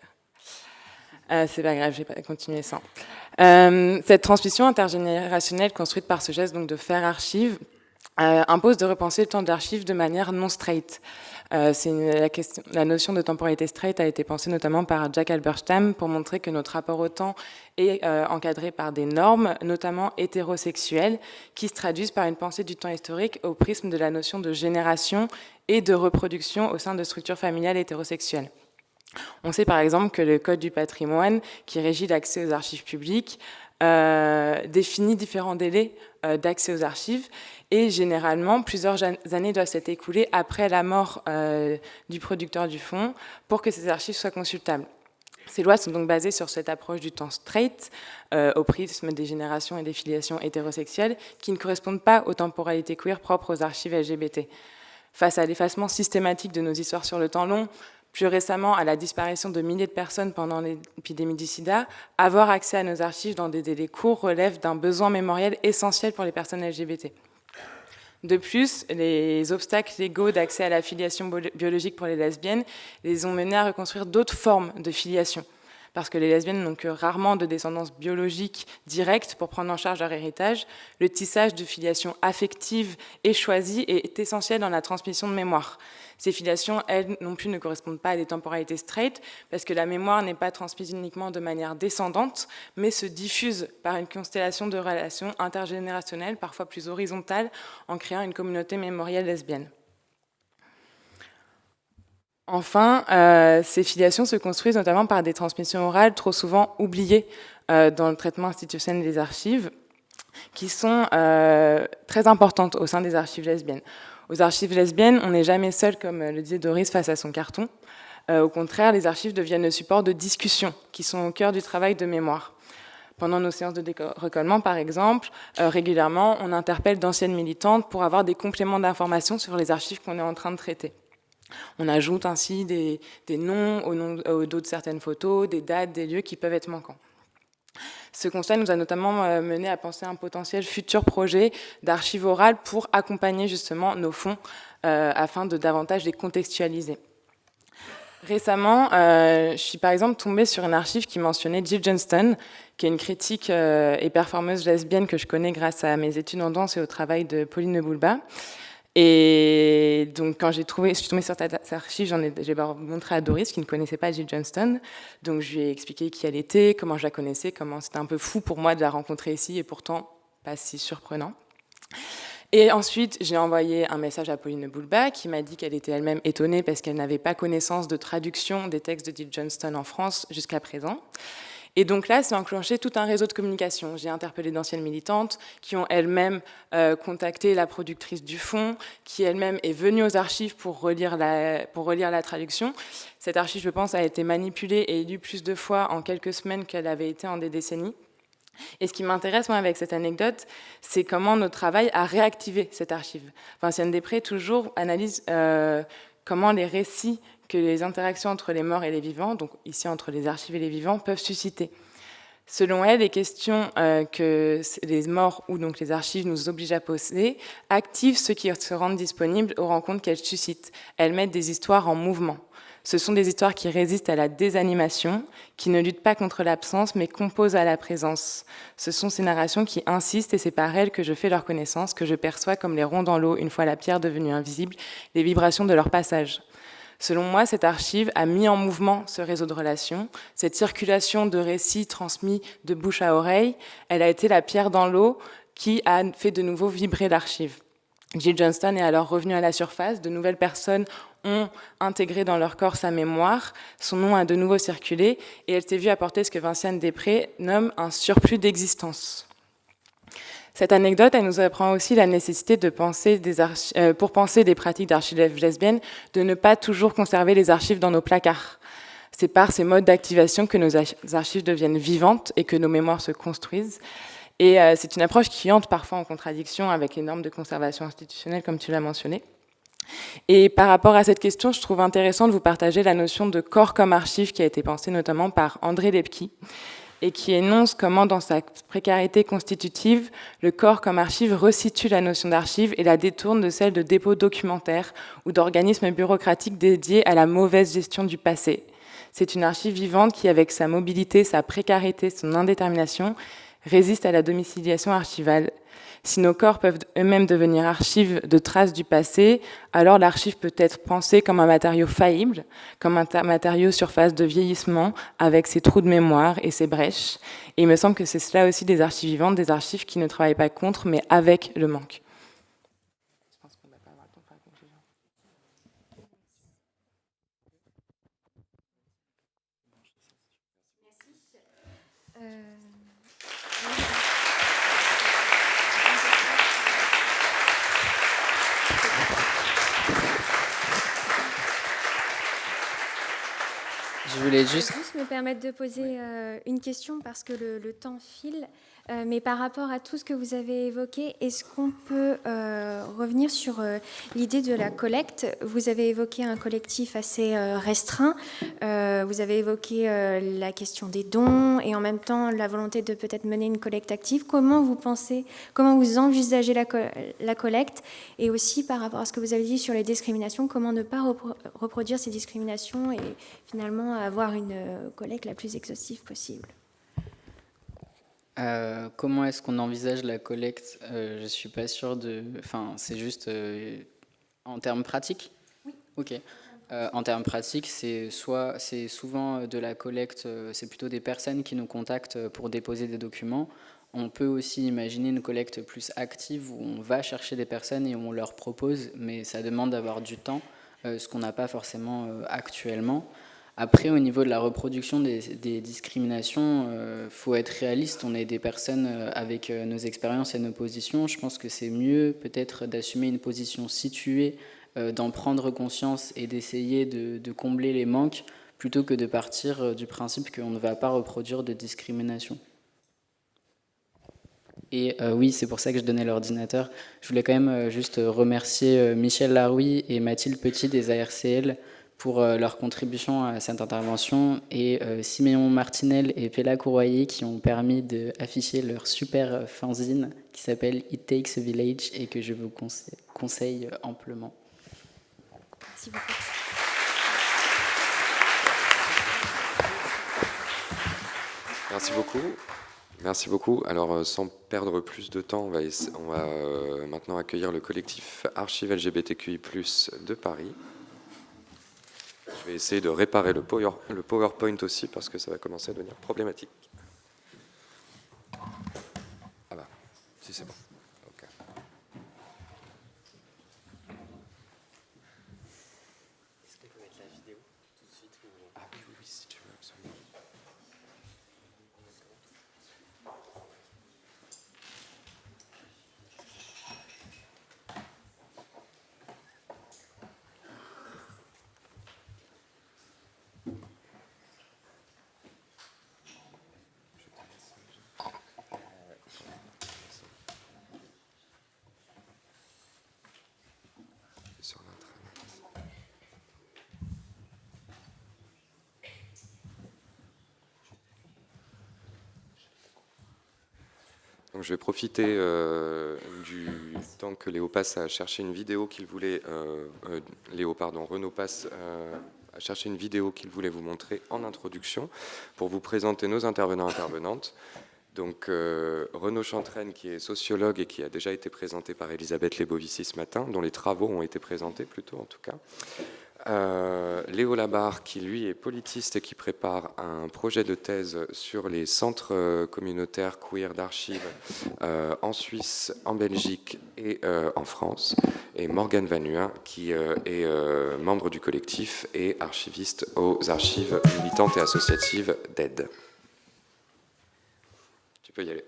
C'est pas grave, je vais pas continuer sans. Cette transmission intergénérationnelle construite par ce geste donc, de faire archive impose de repenser le temps de l'archive de manière non straight. La notion de temporalité straight a été pensée notamment par Jack Halberstam pour montrer que notre rapport au temps est encadré par des normes, notamment hétérosexuelles, qui se traduisent par une pensée du temps historique au prisme de la notion de génération et de reproduction au sein de structures familiales hétérosexuelles. On sait par exemple que le Code du patrimoine, qui régit l'accès aux archives publiques, définit différents délais d'accès aux archives et généralement plusieurs années doivent s'être écoulées après la mort du producteur du fonds pour que ces archives soient consultables. Ces lois sont donc basées sur cette approche du temps straight, au prisme des générations et des filiations hétérosexuelles, qui ne correspondent pas aux temporalités queer propres aux archives LGBT. Face à l'effacement systématique de nos histoires sur le temps long, plus récemment à la disparition de milliers de personnes pendant l'épidémie du sida, avoir accès à nos archives dans des délais courts relève d'un besoin mémoriel essentiel pour les personnes LGBT. De plus, les obstacles légaux d'accès à la filiation biologique pour les lesbiennes les ont menées à reconstruire d'autres formes de filiation. Parce que les lesbiennes n'ont que rarement de descendance biologique directe pour prendre en charge leur héritage, le tissage de filiation affective et choisie est essentiel dans la transmission de mémoire. Ces filiations, elles non plus, ne correspondent pas à des temporalités straight, parce que la mémoire n'est pas transmise uniquement de manière descendante, mais se diffuse par une constellation de relations intergénérationnelles, parfois plus horizontales, en créant une communauté mémorielle lesbienne. Enfin, ces filiations se construisent notamment par des transmissions orales trop souvent oubliées dans le traitement institutionnel des archives, qui sont très importantes au sein des archives lesbiennes. Aux archives lesbiennes, on n'est jamais seul, comme le disait Doris, face à son carton. Au contraire, les archives deviennent le support de discussions qui sont au cœur du travail de mémoire. Pendant nos séances de récollement, par exemple, régulièrement, on interpelle d'anciennes militantes pour avoir des compléments d'informations sur les archives qu'on est en train de traiter. On ajoute ainsi des noms au dos de certaines photos, des dates, des lieux qui peuvent être manquants. Ce constat nous a notamment mené à penser à un potentiel futur projet d'archives orales pour accompagner justement nos fonds afin de davantage les contextualiser. Récemment, je suis par exemple tombée sur une archive qui mentionnait Jill Johnston, qui est une critique et performeuse lesbienne que je connais grâce à mes études en danse et au travail de Pauline Neboulba. Et donc, quand je suis tombée sur cette archive, j'ai montré à Doris, qui ne connaissait pas Jill Johnston. Donc, je lui ai expliqué qui elle était, comment je la connaissais, comment c'était un peu fou pour moi de la rencontrer ici, et pourtant pas si surprenant. Et ensuite, j'ai envoyé un message à Pauline Neboulba, qui m'a dit qu'elle était elle-même étonnée parce qu'elle n'avait pas connaissance de traduction des textes de Jill Johnston en France jusqu'à présent. Et donc là, c'est enclenché tout un réseau de communication. J'ai interpellé d'anciennes militantes qui ont elles-mêmes contacté la productrice du fonds, qui elle-même est venue aux archives pour relire la traduction. Cette archive, je pense, a été manipulée et lue plus de fois en quelques semaines qu'elle avait été en des décennies. Et ce qui m'intéresse, moi, avec cette anecdote, c'est comment notre travail a réactivé cette archive. Vinciane Després, toujours, analyse comment les récits que les interactions entre les morts et les vivants, donc ici entre les archives et les vivants, peuvent susciter. Selon elle, les questions que les morts ou donc les archives nous obligent à poser activent ceux qui se rendent disponibles aux rencontres qu'elles suscitent. Elles mettent des histoires en mouvement. Ce sont des histoires qui résistent à la désanimation, qui ne luttent pas contre l'absence, mais composent à la présence. Ce sont ces narrations qui insistent, et c'est par elles que je fais leur connaissance, que je perçois comme les ronds dans l'eau, une fois la pierre devenue invisible, les vibrations de leur passage. Selon moi, cette archive a mis en mouvement ce réseau de relations, cette circulation de récits transmis de bouche à oreille. Elle a été la pierre dans l'eau qui a fait de nouveau vibrer l'archive. Jill Johnston est alors revenue à la surface, de nouvelles personnes ont intégré dans leur corps sa mémoire, son nom a de nouveau circulé, et elle s'est vue apporter ce que Vinciane Després nomme un surplus d'existence. Cette anecdote, elle nous apprend aussi la nécessité de penser pour penser des pratiques d'archives lesbiennes, de ne pas toujours conserver les archives dans nos placards. C'est par ces modes d'activation que nos archives deviennent vivantes et que nos mémoires se construisent. Et c'est une approche qui entre parfois en contradiction avec les normes de conservation institutionnelle, comme tu l'as mentionné. Et par rapport à cette question, je trouve intéressant de vous partager la notion de corps comme archive qui a été pensée notamment par André Lepki, et qui énonce comment, dans sa précarité constitutive, le corps comme archive resitue la notion d'archive et la détourne de celle de dépôt documentaire ou d'organisme bureaucratique dédié à la mauvaise gestion du passé. C'est une archive vivante qui, avec sa mobilité, sa précarité, son indétermination, résiste à la domiciliation archivale. Si nos corps peuvent eux-mêmes devenir archives de traces du passé, alors l'archive peut être pensée comme un matériau faillible, comme un matériau sur phase de vieillissement, avec ses trous de mémoire et ses brèches. Et il me semble que c'est cela aussi des archives vivantes, des archives qui ne travaillent pas contre, mais avec le manque. Je pense qu'on va pas avoir le temps pour la conclusion. Je voulais juste me permettre de poser une question parce que le temps file. Mais par rapport à tout ce que vous avez évoqué, est-ce qu'on peut revenir sur l'idée de la collecte ? Vous avez évoqué un collectif assez restreint. Vous avez évoqué la question des dons et en même temps la volonté de peut-être mener une collecte active. Comment vous envisagez la collecte ? Et aussi par rapport à ce que vous avez dit sur les discriminations, comment ne pas reproduire ces discriminations et finalement avoir une collecte la plus exhaustive possible ? Comment est-ce qu'on envisage la collecte ? Je suis pas sûr de... Enfin, c'est juste en termes pratiques ? Oui. Ok. En termes pratiques, c'est souvent de la collecte, c'est plutôt des personnes qui nous contactent pour déposer des documents. On peut aussi imaginer une collecte plus active où on va chercher des personnes et on leur propose, mais ça demande d'avoir du temps, ce qu'on n'a pas forcément actuellement. Après, au niveau de la reproduction des discriminations, faut être réaliste. On est des personnes avec nos expériences et nos positions. Je pense que c'est mieux peut-être d'assumer une position située, d'en prendre conscience et d'essayer de combler les manques, plutôt que de partir du principe qu'on ne va pas reproduire de discrimination. Et oui, c'est pour ça que je donnais l'ordinateur. Je voulais quand même juste remercier Michel Larouille et Mathilde Petit des ARCL pour leur contribution à cette intervention, et Siméon Martinel et Pella Courroyer qui ont permis d'afficher leur super fanzine qui s'appelle It Takes a Village et que je vous conseille amplement. Merci beaucoup. Merci beaucoup. Merci beaucoup. Alors, sans perdre plus de temps, on va maintenant accueillir le collectif Archives LGBTQI+, de Paris. Je vais essayer de réparer le PowerPoint aussi, parce que ça va commencer à devenir problématique. Ah bah, si c'est bon. Okay. Est-ce qu'on peut mettre la vidéo tout de suite ou... Ah oui, si tu veux, absolument. Sur l'intranet. Donc je vais profiter du temps que Léo passe à chercher une vidéo qu'il voulait... Renaud passe à chercher une vidéo qu'il voulait vous montrer en introduction pour vous présenter nos intervenants-intervenantes. Donc Renaud Chantraine, qui est sociologue et qui a déjà été présenté par Elisabeth Lebovici ce matin, dont les travaux ont été présentés plutôt en tout cas. Léo Labarre, qui lui est politiste et qui prépare un projet de thèse sur les centres communautaires queer d'archives en Suisse, en Belgique et en France. Et Morgane Vanuin, qui est membre du collectif et archiviste aux archives militantes et associatives d'AIDE. Tu peux y aller.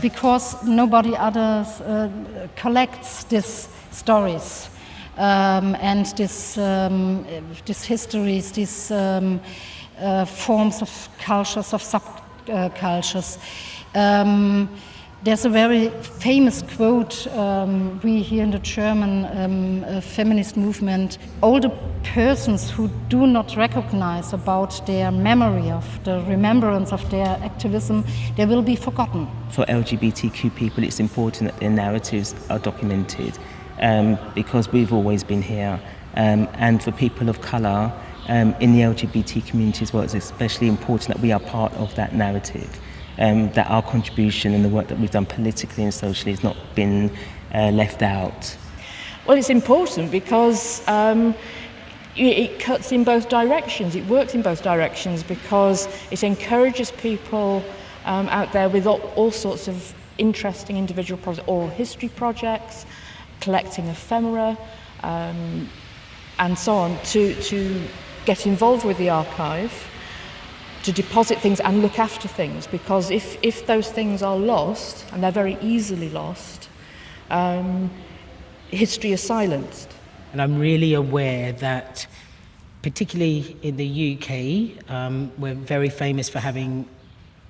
Because nobody others collects these stories. and these histories, these forms of cultures, of subcultures. There's a very famous quote we hear in the German feminist movement: older persons who do not recognize about their memory of the remembrance of their activism, they will be forgotten. For LGBTQ people, it's important that their narratives are documented because we've always been here. And for people of colour in the LGBT community as well, it's especially important that we are part of that narrative. That our contribution and the work that we've done politically and socially has not been left out. Well, it's important because it cuts in both directions. It works in both directions because it encourages people out there with all sorts of interesting individual projects, oral history projects, collecting ephemera, and so on, to get involved with the archive, to deposit things and look after things, because if those things are lost, and they're very easily lost, history is silenced. And I'm really aware that, particularly in the UK, we're very famous for having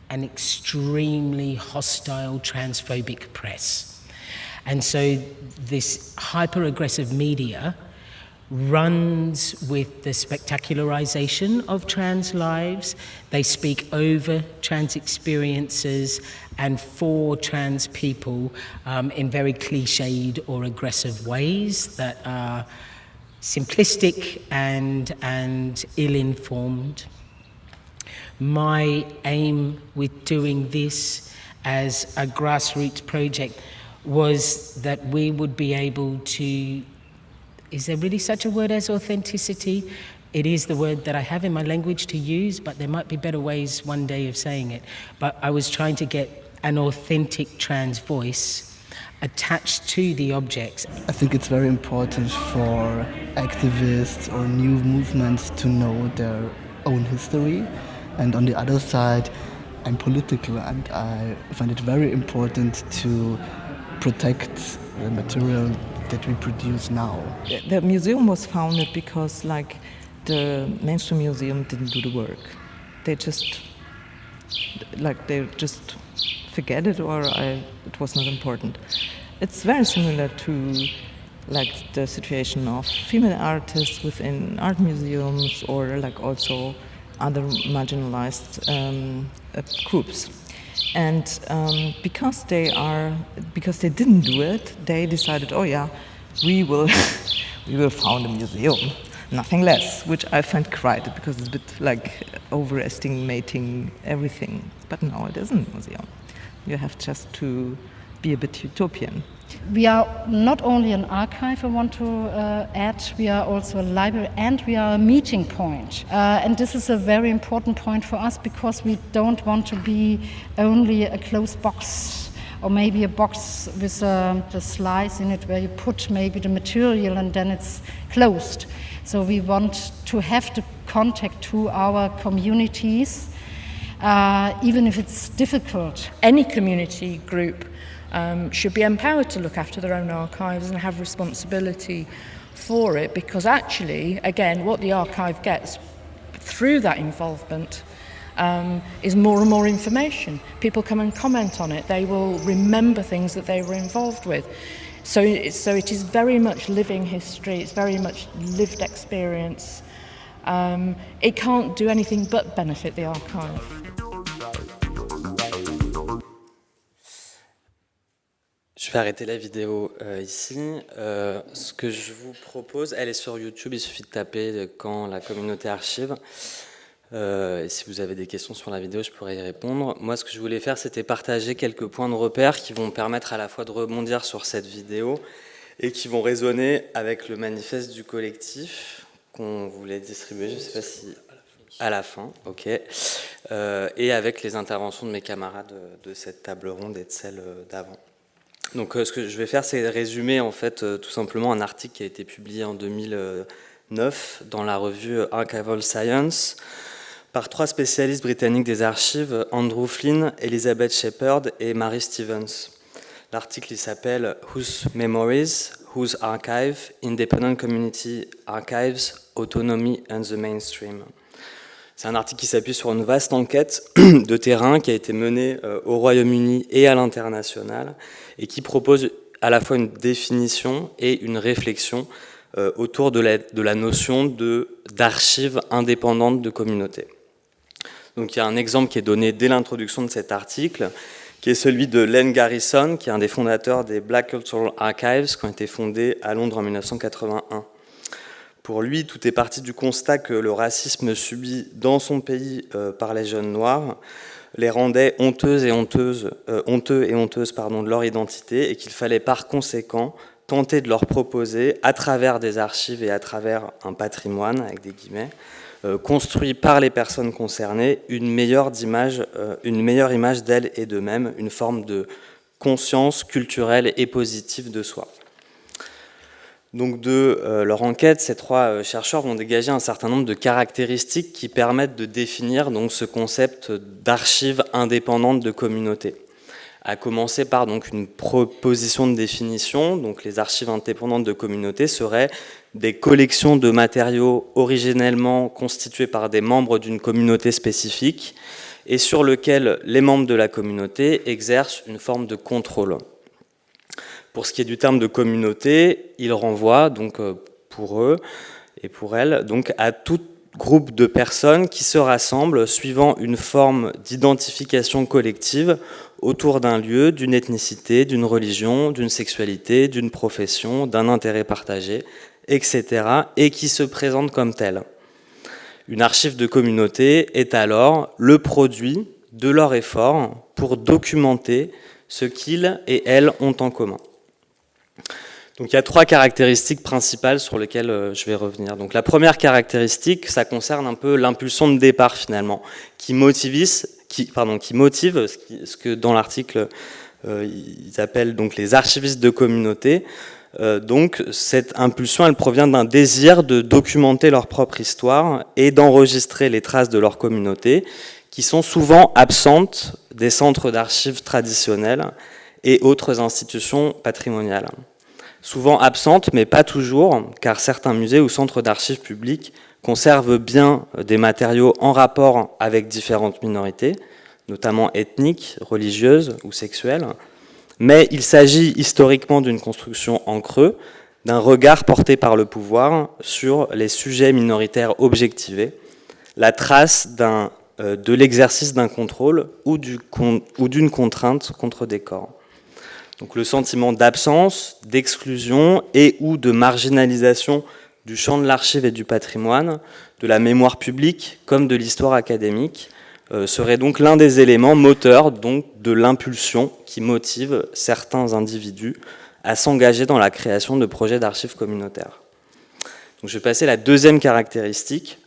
an extremely hostile, transphobic press. And so this hyper-aggressive media runs with the spectacularization of trans lives. They speak over trans experiences and for trans people in very cliched or aggressive ways that are simplistic and ill-informed. My aim with doing this as a grassroots project was that we would be able to, is there really such a word as authenticity? It is the word that I have in my language to use, but there might be better ways one day of saying it. But I was trying to get an authentic trans voice attached to the objects. I think it's very important for activists or new movements to know their own history. And on the other side, I'm political, and I find it very important to protect the material that we produce now. The museum was founded because, like, the mainstream museum didn't do the work. They just forget it, or it was not important. It's very similar to, like, the situation of female artists within art museums, or like also other marginalized groups. And because they didn't do it, they decided, oh yeah, we will found a museum, nothing less, which I find quite, because it's a bit like overestimating everything. But no, it isn't a museum. You have just to be a bit utopian. We are not only an archive, I want to add, we are also a library, and we are a meeting point. And this is a very important point for us, because we don't want to be only a closed box, or maybe a box with a slice in it where you put maybe the material and then it's closed. So we want to have the contact to our communities, even if it's difficult. Any community group should be empowered to look after their own archives and have responsibility for it, because actually, again, what the archive gets through that involvement is more and more information. People come and comment on it. They will remember things that they were involved with. So it is very much living history. It's very much lived experience. It can't do anything but benefit the archive. Je vais arrêter la vidéo ici. Ce que je vous propose, elle est sur YouTube, il suffit de taper quand la communauté archive. Et si vous avez des questions sur la vidéo, je pourrais y répondre. Moi, ce que je voulais faire, c'était partager quelques points de repère qui vont permettre à la fois de rebondir sur cette vidéo et qui vont résonner avec le manifeste du collectif qu'on voulait distribuer, je ne sais pas si... À la fin, ok. Et avec les interventions de mes camarades de cette table ronde et de celle d'avant. Donc ce que je vais faire, c'est résumer en fait tout simplement un article qui a été publié en 2009 dans la revue Archival Science par 3 spécialistes britanniques des archives, Andrew Flynn, Elizabeth Shepherd et Mary Stevens. L'article s'appelle « Whose Memories, Whose Archive, Independent Community Archives, Autonomy and the Mainstream ». C'est un article qui s'appuie sur une vaste enquête de terrain qui a été menée au Royaume-Uni et à l'international et qui propose à la fois une définition et une réflexion autour de la notion d'archives indépendantes de communautés. Donc il y a un exemple qui est donné dès l'introduction de cet article, qui est celui de Len Garrison, qui est un des fondateurs des Black Cultural Archives, qui ont été fondés à Londres en 1981. Pour lui, tout est parti du constat que le racisme subi dans son pays par les jeunes noirs les rendait honteux et honteuses de leur identité, et qu'il fallait par conséquent tenter de leur proposer, à travers des archives et à travers un patrimoine, avec des guillemets, construit par les personnes concernées, une meilleure image d'elles et d'eux-mêmes, une forme de conscience culturelle et positive de soi. Donc de leur enquête, ces trois chercheurs vont dégager un certain nombre de caractéristiques qui permettent de définir donc, ce concept d'archives indépendantes de communautés. À commencer par donc, une proposition de définition, donc les archives indépendantes de communautés seraient des collections de matériaux originellement constitués par des membres d'une communauté spécifique et sur lesquels les membres de la communauté exercent une forme de contrôle. Pour ce qui est du terme de communauté, il renvoie donc pour eux et pour elles donc à tout groupe de personnes qui se rassemblent suivant une forme d'identification collective autour d'un lieu, d'une ethnicité, d'une religion, d'une sexualité, d'une profession, d'un intérêt partagé, etc., et qui se présentent comme telles. Une archive de communauté est alors le produit de leur effort pour documenter ce qu'ils et elles ont en commun. Donc il y a trois caractéristiques principales sur lesquelles je vais revenir. Donc la première caractéristique, ça concerne un peu l'impulsion de départ finalement, qui motive ce que dans l'article ils appellent donc les archivistes de communauté. Donc cette impulsion, elle provient d'un désir de documenter leur propre histoire et d'enregistrer les traces de leur communauté, qui sont souvent absentes des centres d'archives traditionnels et autres institutions patrimoniales. Souvent absentes, mais pas toujours, car certains musées ou centres d'archives publics conservent bien des matériaux en rapport avec différentes minorités, notamment ethniques, religieuses ou sexuelles, mais il s'agit historiquement d'une construction en creux, d'un regard porté par le pouvoir sur les sujets minoritaires objectivés, la trace de l'exercice d'un contrôle ou d'une contrainte contre des corps. Donc le sentiment d'absence, d'exclusion et ou de marginalisation du champ de l'archive et du patrimoine, de la mémoire publique comme de l'histoire académique, serait donc l'un des éléments moteurs donc, de l'impulsion qui motive certains individus à s'engager dans la création de projets d'archives communautaires. Donc je vais passer à la deuxième caractéristique,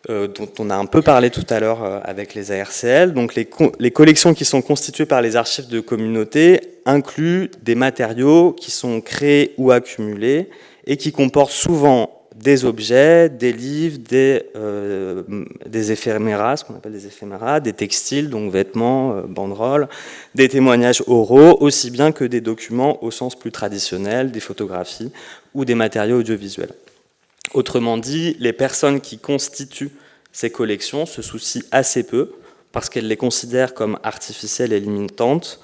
dont on a un peu parlé tout à l'heure avec les ARCL. Donc les collections qui sont constituées par les archives de communauté incluent des matériaux qui sont créés ou accumulés et qui comportent souvent des objets, des livres, des éphéméras, ce qu'on appelle des éphéméras, des textiles, donc vêtements, banderoles, des témoignages oraux, aussi bien que des documents au sens plus traditionnel, des photographies ou des matériaux audiovisuels. Autrement dit, les personnes qui constituent ces collections se soucient assez peu, parce qu'elles les considèrent comme artificielles et limitantes,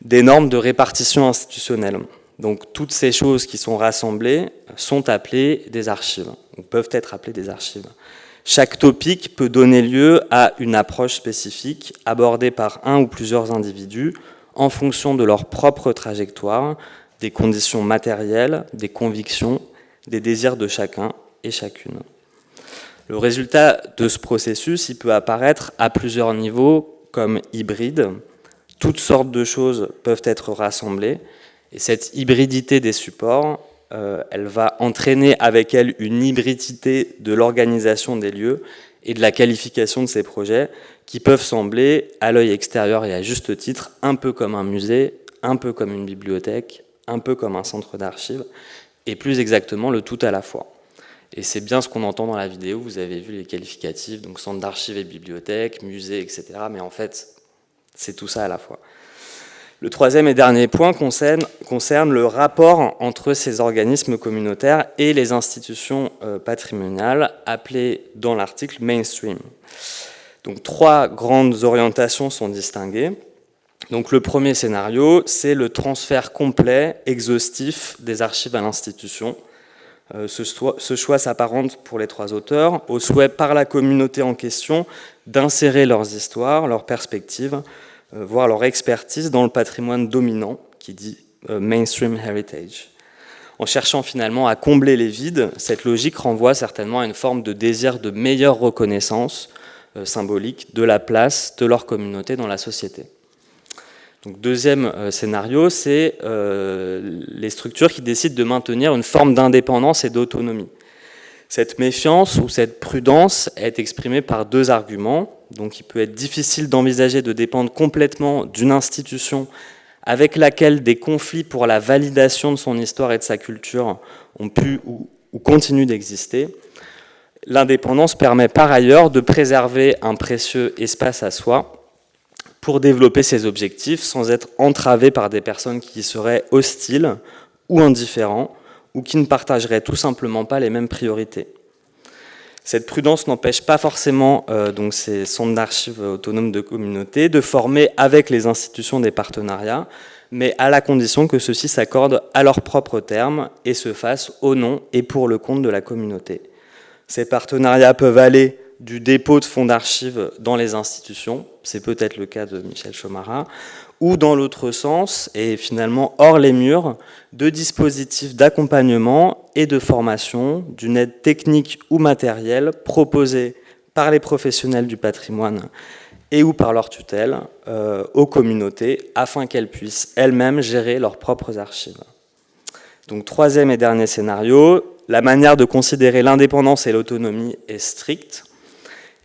des normes de répartition institutionnelle. Donc toutes ces choses qui sont rassemblées sont appelées des archives, ou peuvent être appelées des archives. Chaque topic peut donner lieu à une approche spécifique abordée par un ou plusieurs individus en fonction de leur propre trajectoire, des conditions matérielles, des convictions, des désirs de chacun et chacune. Le résultat de ce processus, il peut apparaître à plusieurs niveaux comme hybride. Toutes sortes de choses peuvent être rassemblées et cette hybridité des supports, elle va entraîner avec elle une hybridité de l'organisation des lieux et de la qualification de ces projets qui peuvent sembler, à l'œil extérieur et à juste titre, un peu comme un musée, un peu comme une bibliothèque, un peu comme un centre d'archives, et plus exactement le tout à la fois. Et c'est bien ce qu'on entend dans la vidéo, vous avez vu les qualificatifs, donc centre d'archives et bibliothèque, musée, etc. Mais en fait, c'est tout ça à la fois. Le troisième et dernier point concerne le rapport entre ces organismes communautaires et les institutions patrimoniales, appelées dans l'article mainstream. Donc 3 grandes orientations sont distinguées. Donc le premier scénario, c'est le transfert complet, exhaustif des archives à l'institution. Ce choix s'apparente pour les 3 auteurs au souhait par la communauté en question d'insérer leurs histoires, leurs perspectives, voire leur expertise dans le patrimoine dominant, qui dit mainstream heritage. En cherchant finalement à combler les vides, cette logique renvoie certainement à une forme de désir de meilleure reconnaissance symbolique de la place de leur communauté dans la société. Donc, deuxième scénario, c'est les structures qui décident de maintenir une forme d'indépendance et d'autonomie. Cette méfiance ou cette prudence est exprimée par 2 arguments. Donc il peut être difficile d'envisager de dépendre complètement d'une institution avec laquelle des conflits pour la validation de son histoire et de sa culture ont pu ou continuent d'exister. L'indépendance permet par ailleurs de préserver un précieux espace à soi pour développer ses objectifs sans être entravé par des personnes qui seraient hostiles ou indifférents ou qui ne partageraient tout simplement pas les mêmes priorités. Cette prudence n'empêche pas forcément donc ces centres d'archives autonomes de communauté de former avec les institutions des partenariats, mais à la condition que ceux-ci s'accordent à leurs propres termes et se fassent au nom et pour le compte de la communauté. Ces partenariats peuvent aller du dépôt de fonds d'archives dans les institutions, c'est peut-être le cas de Michel Chomara, ou dans l'autre sens, et finalement hors les murs, de dispositifs d'accompagnement et de formation, d'une aide technique ou matérielle proposée par les professionnels du patrimoine et ou par leur tutelle aux communautés, afin qu'elles puissent elles-mêmes gérer leurs propres archives. Donc, troisième et dernier scénario, la manière de considérer l'indépendance et l'autonomie est stricte.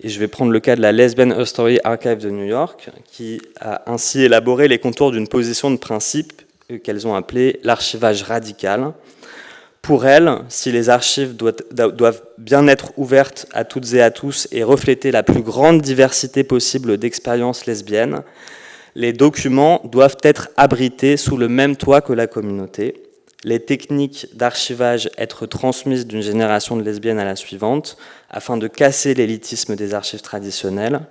Et je vais prendre le cas de la Lesbian History Archive de New York, qui a ainsi élaboré les contours d'une position de principe qu'elles ont appelée l'archivage radical. Pour elles, si les archives doivent bien être ouvertes à toutes et à tous et refléter la plus grande diversité possible d'expériences lesbiennes, les documents doivent être abrités sous le même toit que la communauté, les techniques d'archivage être transmises d'une génération de lesbiennes à la suivante, afin de casser l'élitisme des archives traditionnelles,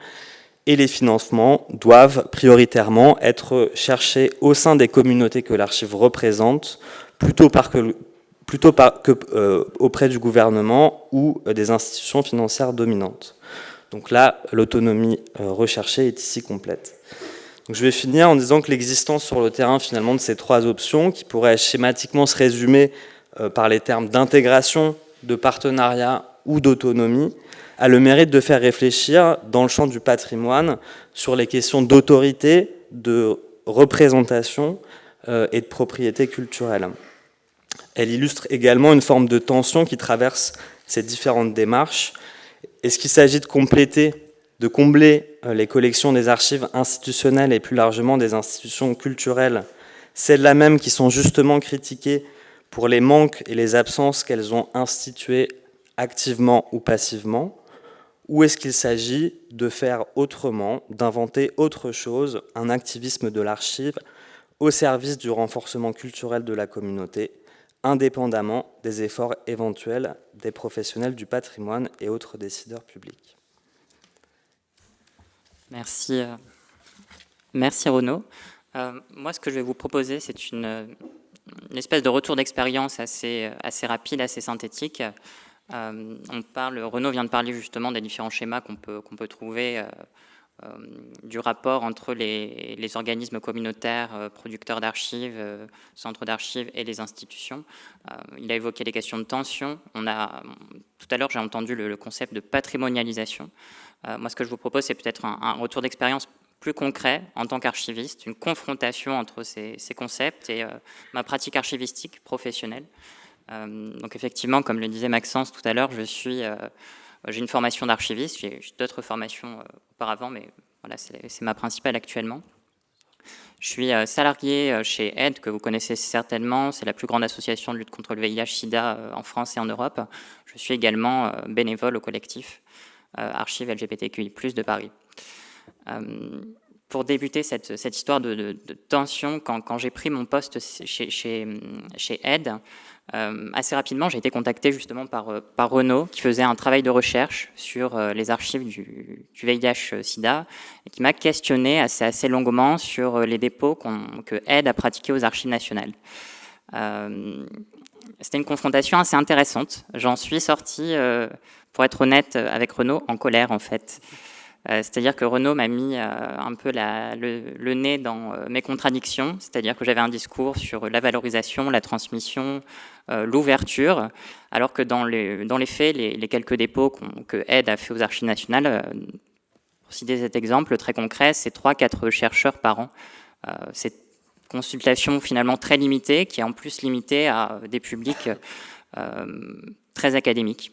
et les financements doivent prioritairement être cherchés au sein des communautés que l'archive représente, plutôt auprès du gouvernement ou des institutions financières dominantes. Donc là, l'autonomie recherchée est ici complète. Donc je vais finir en disant que l'existence sur le terrain finalement de ces 3 options, qui pourraient schématiquement se résumer par les termes d'intégration, de partenariat ou d'autonomie, a le mérite de faire réfléchir dans le champ du patrimoine sur les questions d'autorité, de représentation et de propriété culturelle. Elle illustre également une forme de tension qui traverse ces différentes démarches. Est-ce qu'il s'agit de combler les collections des archives institutionnelles et plus largement des institutions culturelles, celles-là même qui sont justement critiquées pour les manques et les absences qu'elles ont instituées activement ou passivement, ou est-ce qu'il s'agit de faire autrement, d'inventer autre chose, un activisme de l'archive au service du renforcement culturel de la communauté, indépendamment des efforts éventuels des professionnels du patrimoine et autres décideurs publics. Merci, merci Renaud. Moi, ce que je vais vous proposer, c'est une espèce de retour d'expérience assez rapide, assez synthétique. Renaud vient de parler justement des différents schémas qu'on peut trouver du rapport entre les organismes communautaires, producteurs d'archives, centres d'archives et les institutions. Il a évoqué les questions de tension. Tout à l'heure, j'ai entendu le concept de patrimonialisation. Moi, ce que je vous propose, c'est peut-être un retour d'expérience plus concret en tant qu'archiviste, une confrontation entre ces concepts et ma pratique archivistique professionnelle. Donc effectivement, comme le disait Maxence tout à l'heure, j'ai une formation d'archiviste, j'ai d'autres formations auparavant, mais voilà, c'est ma principale actuellement. Je suis salarié chez AID, que vous connaissez certainement, c'est la plus grande association de lutte contre le VIH-Sida en France et en Europe. Je suis également bénévole au collectif Archives LGBTQI+, de Paris. pour débuter cette histoire de tension, quand j'ai pris mon poste chez Aide, assez rapidement, j'ai été contacté justement par Renaud, qui faisait un travail de recherche sur les archives du VIH-Sida, et qui m'a questionné assez longuement sur les dépôts que Aide a pratiqués aux archives nationales. C'était une confrontation assez intéressante. J'en suis sortie, pour être honnête avec Renaud, en colère en fait. C'est-à-dire que Renaud m'a mis un peu le nez dans mes contradictions, c'est-à-dire que j'avais un discours sur la valorisation, la transmission, l'ouverture, alors que dans les faits, les quelques dépôts que Aide a fait aux archives nationales, pour citer cet exemple très concret, c'est 3-4 chercheurs par an. C'est consultation finalement très limitée, qui est en plus limitée à des publics très académiques.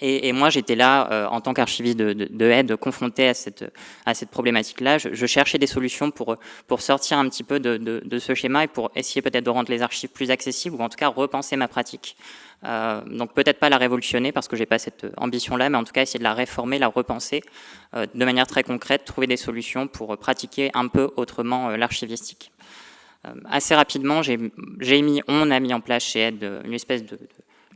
Et moi, j'étais là, en tant qu'archiviste de Aide, confronté à cette problématique-là. Je cherchais des solutions pour sortir un petit peu de ce schéma et pour essayer peut-être de rendre les archives plus accessibles, ou en tout cas repenser ma pratique. Donc peut-être pas la révolutionner, parce que j'ai pas cette ambition-là, mais en tout cas essayer de la réformer, la repenser de manière très concrète, trouver des solutions pour pratiquer un peu autrement l'archivistique. Assez rapidement, on a mis en place chez Aide une espèce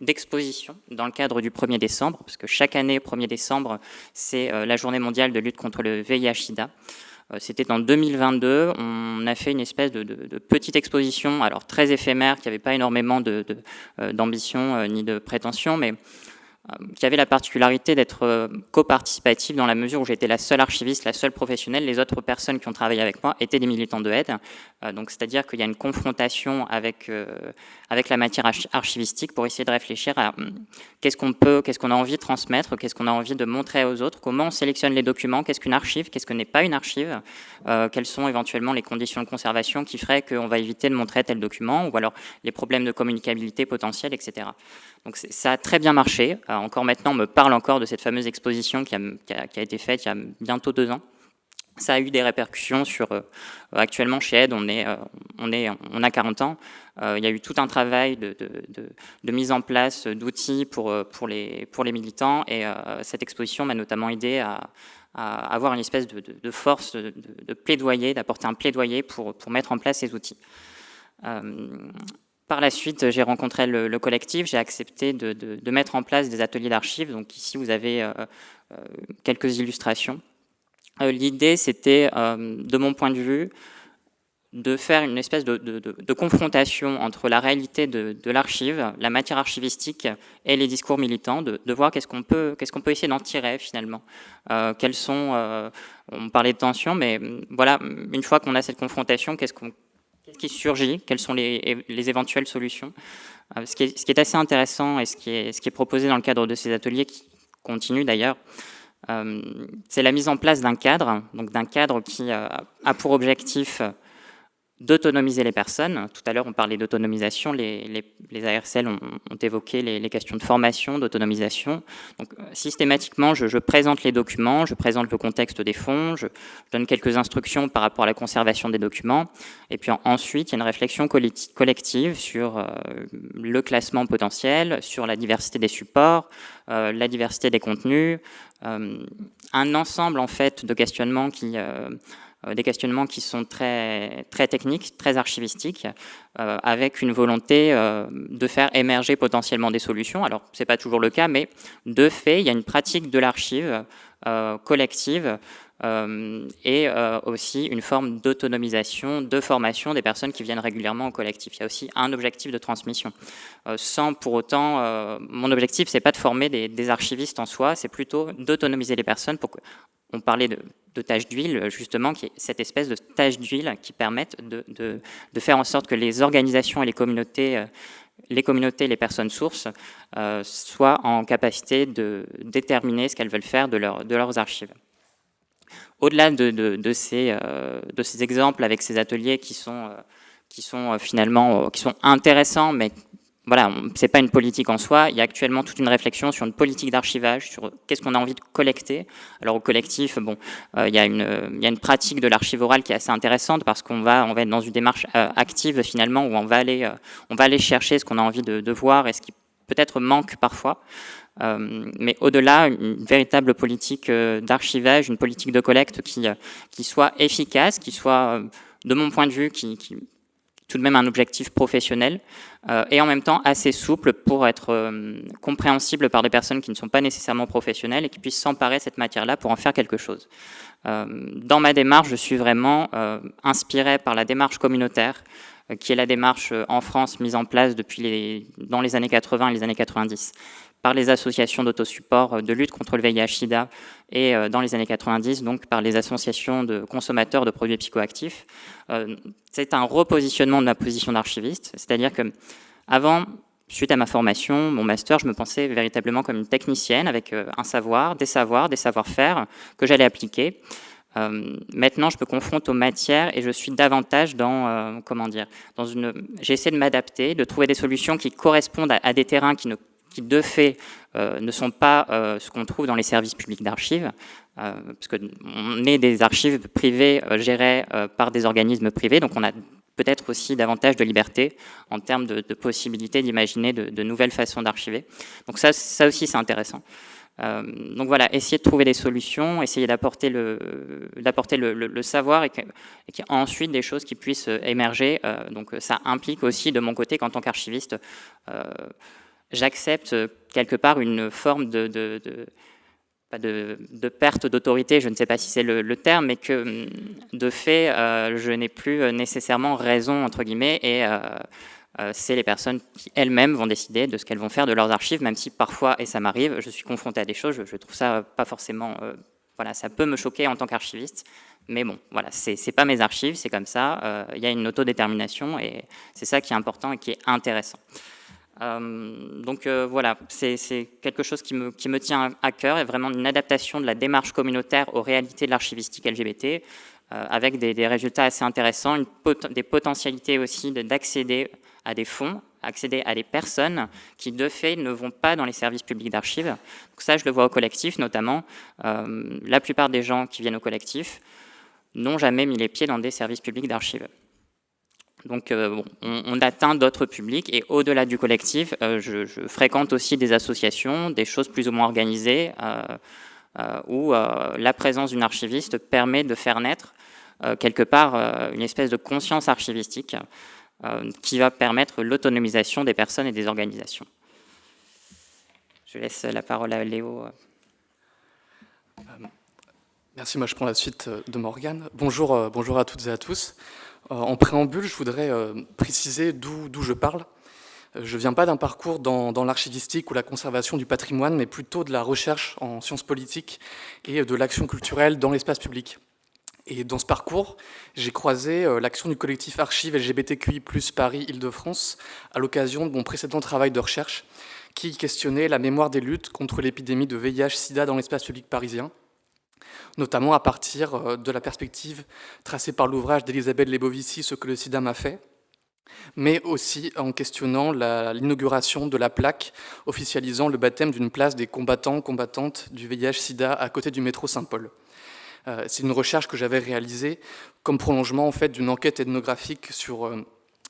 d'exposition dans le cadre du 1er décembre, parce que chaque année, 1er décembre, c'est la journée mondiale de lutte contre le VIH-Sida. C'était en 2022, on a fait une espèce de petite exposition, alors très éphémère, qui n'avait pas énormément d'ambition ni de prétention, mais qui avait la particularité d'être coparticipative dans la mesure où j'étais la seule archiviste, la seule professionnelle. Les autres personnes qui ont travaillé avec moi étaient des militants de Aide. Donc c'est-à-dire qu'il y a une confrontation avec la matière archivistique pour essayer de réfléchir à qu'est-ce qu'on a envie de transmettre, qu'est-ce qu'on a envie de montrer aux autres, comment on sélectionne les documents, qu'est-ce qu'une archive, qu'est-ce que n'est pas une archive, quelles sont éventuellement les conditions de conservation qui feraient qu'on va éviter de montrer tel document, ou alors les problèmes de communicabilité potentielle, etc. Donc ça a très bien marché. Encore maintenant, on me parle encore de cette fameuse exposition qui a été faite il y a bientôt 2 ans. Ça a eu des répercussions sur... actuellement, chez Aide, on a 40 ans. Il y a eu tout un travail de mise en place d'outils pour les militants, et cette exposition m'a notamment aidé à avoir une espèce de force de plaidoyer, d'apporter un plaidoyer pour mettre en place ces outils. Par la suite, j'ai rencontré le collectif, j'ai accepté de mettre en place des ateliers d'archives. Donc ici, vous avez quelques illustrations. L'idée, c'était, de mon point de vue, de faire une espèce de confrontation entre la réalité de l'archive, la matière archivistique et les discours militants, de voir qu'est-ce qu'on peut essayer d'en tirer finalement. Quels sont, on parlait de tension, mais voilà, une fois qu'on a cette confrontation, qu'est-ce qui surgit, quelles sont les éventuelles solutions. Ce qui est assez intéressant et ce qui est proposé dans le cadre de ces ateliers, qui continue d'ailleurs, c'est la mise en place d'un cadre, qui a pour objectif d'autonomiser les personnes. Tout à l'heure, on parlait d'autonomisation. Les ARCL ont évoqué les questions de formation, d'autonomisation. Donc, systématiquement, je présente les documents, je présente le contexte des fonds, je donne quelques instructions par rapport à la conservation des documents. Et puis ensuite, il y a une réflexion collective sur le classement potentiel, sur la diversité des supports, la diversité des contenus, un ensemble en fait de questionnements des questionnements qui sont très, très techniques, très archivistiques, avec une volonté de faire émerger potentiellement des solutions. Alors, ce n'est pas toujours le cas, mais de fait, il y a une pratique de l'archive collective et aussi une forme d'autonomisation, de formation des personnes qui viennent régulièrement au collectif. Il y a aussi un objectif de transmission. Sans pour autant, mon objectif, ce n'est pas de former des archivistes en soi, c'est plutôt d'autonomiser les personnes pour que... On parlait de tâches d'huile, justement, qui est cette espèce de tâches d'huile qui permettent de faire en sorte que les organisations et les communautés, les personnes sources, soient en capacité de déterminer ce qu'elles veulent faire de leurs archives. Au-delà de ces exemples avec ces ateliers qui sont finalement intéressants, mais voilà, c'est pas une politique en soi. Il y a actuellement toute une réflexion sur une politique d'archivage, sur qu'est-ce qu'on a envie de collecter. Alors au collectif, il y a une pratique de l'archive orale qui est assez intéressante, parce qu'on va être dans une démarche active finalement, où on va aller chercher ce qu'on a envie de voir et ce qui peut-être manque parfois. mais au-delà, une véritable politique d'archivage, une politique de collecte qui soit efficace, qui soit, de mon point de vue, qui tout de même un objectif professionnel, et en même temps assez souple pour être compréhensible par des personnes qui ne sont pas nécessairement professionnelles et qui puissent s'emparer de cette matière-là pour en faire quelque chose. Dans ma démarche, je suis vraiment inspiré par la démarche communautaire, qui est la démarche en France mise en place dans les années 80 et les années 90, par les associations d'autosupport de lutte contre le VIH-Sida et dans les années 90, donc par les associations de consommateurs de produits psychoactifs. C'est un repositionnement de ma position d'archiviste, c'est-à-dire que avant, suite à ma formation, mon master, je me pensais véritablement comme une technicienne avec un savoir, des savoir-faire que j'allais appliquer. Maintenant, je me confronte aux matières et je suis davantage dans, j'essaie de m'adapter, de trouver des solutions qui correspondent à des terrains qui de fait ne sont pas ce qu'on trouve dans les services publics d'archives, parce qu'on est des archives privées gérées par des organismes privés, donc on a peut-être aussi davantage de liberté en termes de possibilités d'imaginer de nouvelles façons d'archiver. Donc ça aussi c'est intéressant. Donc voilà, essayer de trouver des solutions, essayer d'apporter le savoir et qu'il y ait ensuite des choses qui puissent émerger. Donc ça implique aussi de mon côté qu'en tant qu'archiviste, j'accepte quelque part une forme de perte d'autorité, je ne sais pas si c'est le terme, mais que de fait, je n'ai plus nécessairement raison, entre guillemets, et c'est les personnes qui elles-mêmes vont décider de ce qu'elles vont faire de leurs archives, même si parfois, et ça m'arrive, je suis confrontée à des choses, je trouve ça pas forcément... voilà, ça peut me choquer en tant qu'archiviste, mais bon, voilà, c'est pas mes archives, c'est comme ça, il y a une autodétermination, et c'est ça qui est important et qui est intéressant. Donc voilà, c'est quelque chose qui me tient à cœur, et vraiment une adaptation de la démarche communautaire aux réalités de l'archivistique LGBT, avec des résultats assez intéressants, des potentialités aussi d'accéder à des fonds, accéder à des personnes qui de fait ne vont pas dans les services publics d'archives. Donc ça, je le vois au collectif notamment. La plupart des gens qui viennent au collectif n'ont jamais mis les pieds dans des services publics d'archives. Donc on atteint d'autres publics, et au-delà du collectif, je fréquente aussi des associations, des choses plus ou moins organisées, où la présence d'une archiviste permet de faire naître quelque part une espèce de conscience archivistique qui va permettre l'autonomisation des personnes et des organisations. Je laisse la parole à Léo. Merci, moi je prends la suite de Morgane. Bonjour à toutes et à tous. En préambule, je voudrais préciser d'où je parle. Je ne viens pas d'un parcours dans l'archivistique ou la conservation du patrimoine, mais plutôt de la recherche en sciences politiques et de l'action culturelle dans l'espace public. Et dans ce parcours, j'ai croisé l'action du collectif Archives LGBTQI+, Paris-Île-de-France à l'occasion de mon précédent travail de recherche qui questionnait la mémoire des luttes contre l'épidémie de VIH-Sida dans l'espace public parisien, notamment à partir de la perspective tracée par l'ouvrage d'Elisabeth Lebovici, « Ce que le sida m'a fait », mais aussi en questionnant l'inauguration de la plaque officialisant le baptême d'une place des combattantes du VIH-Sida à côté du métro Saint-Paul. C'est une recherche que j'avais réalisée comme prolongement en fait, d'une enquête ethnographique sur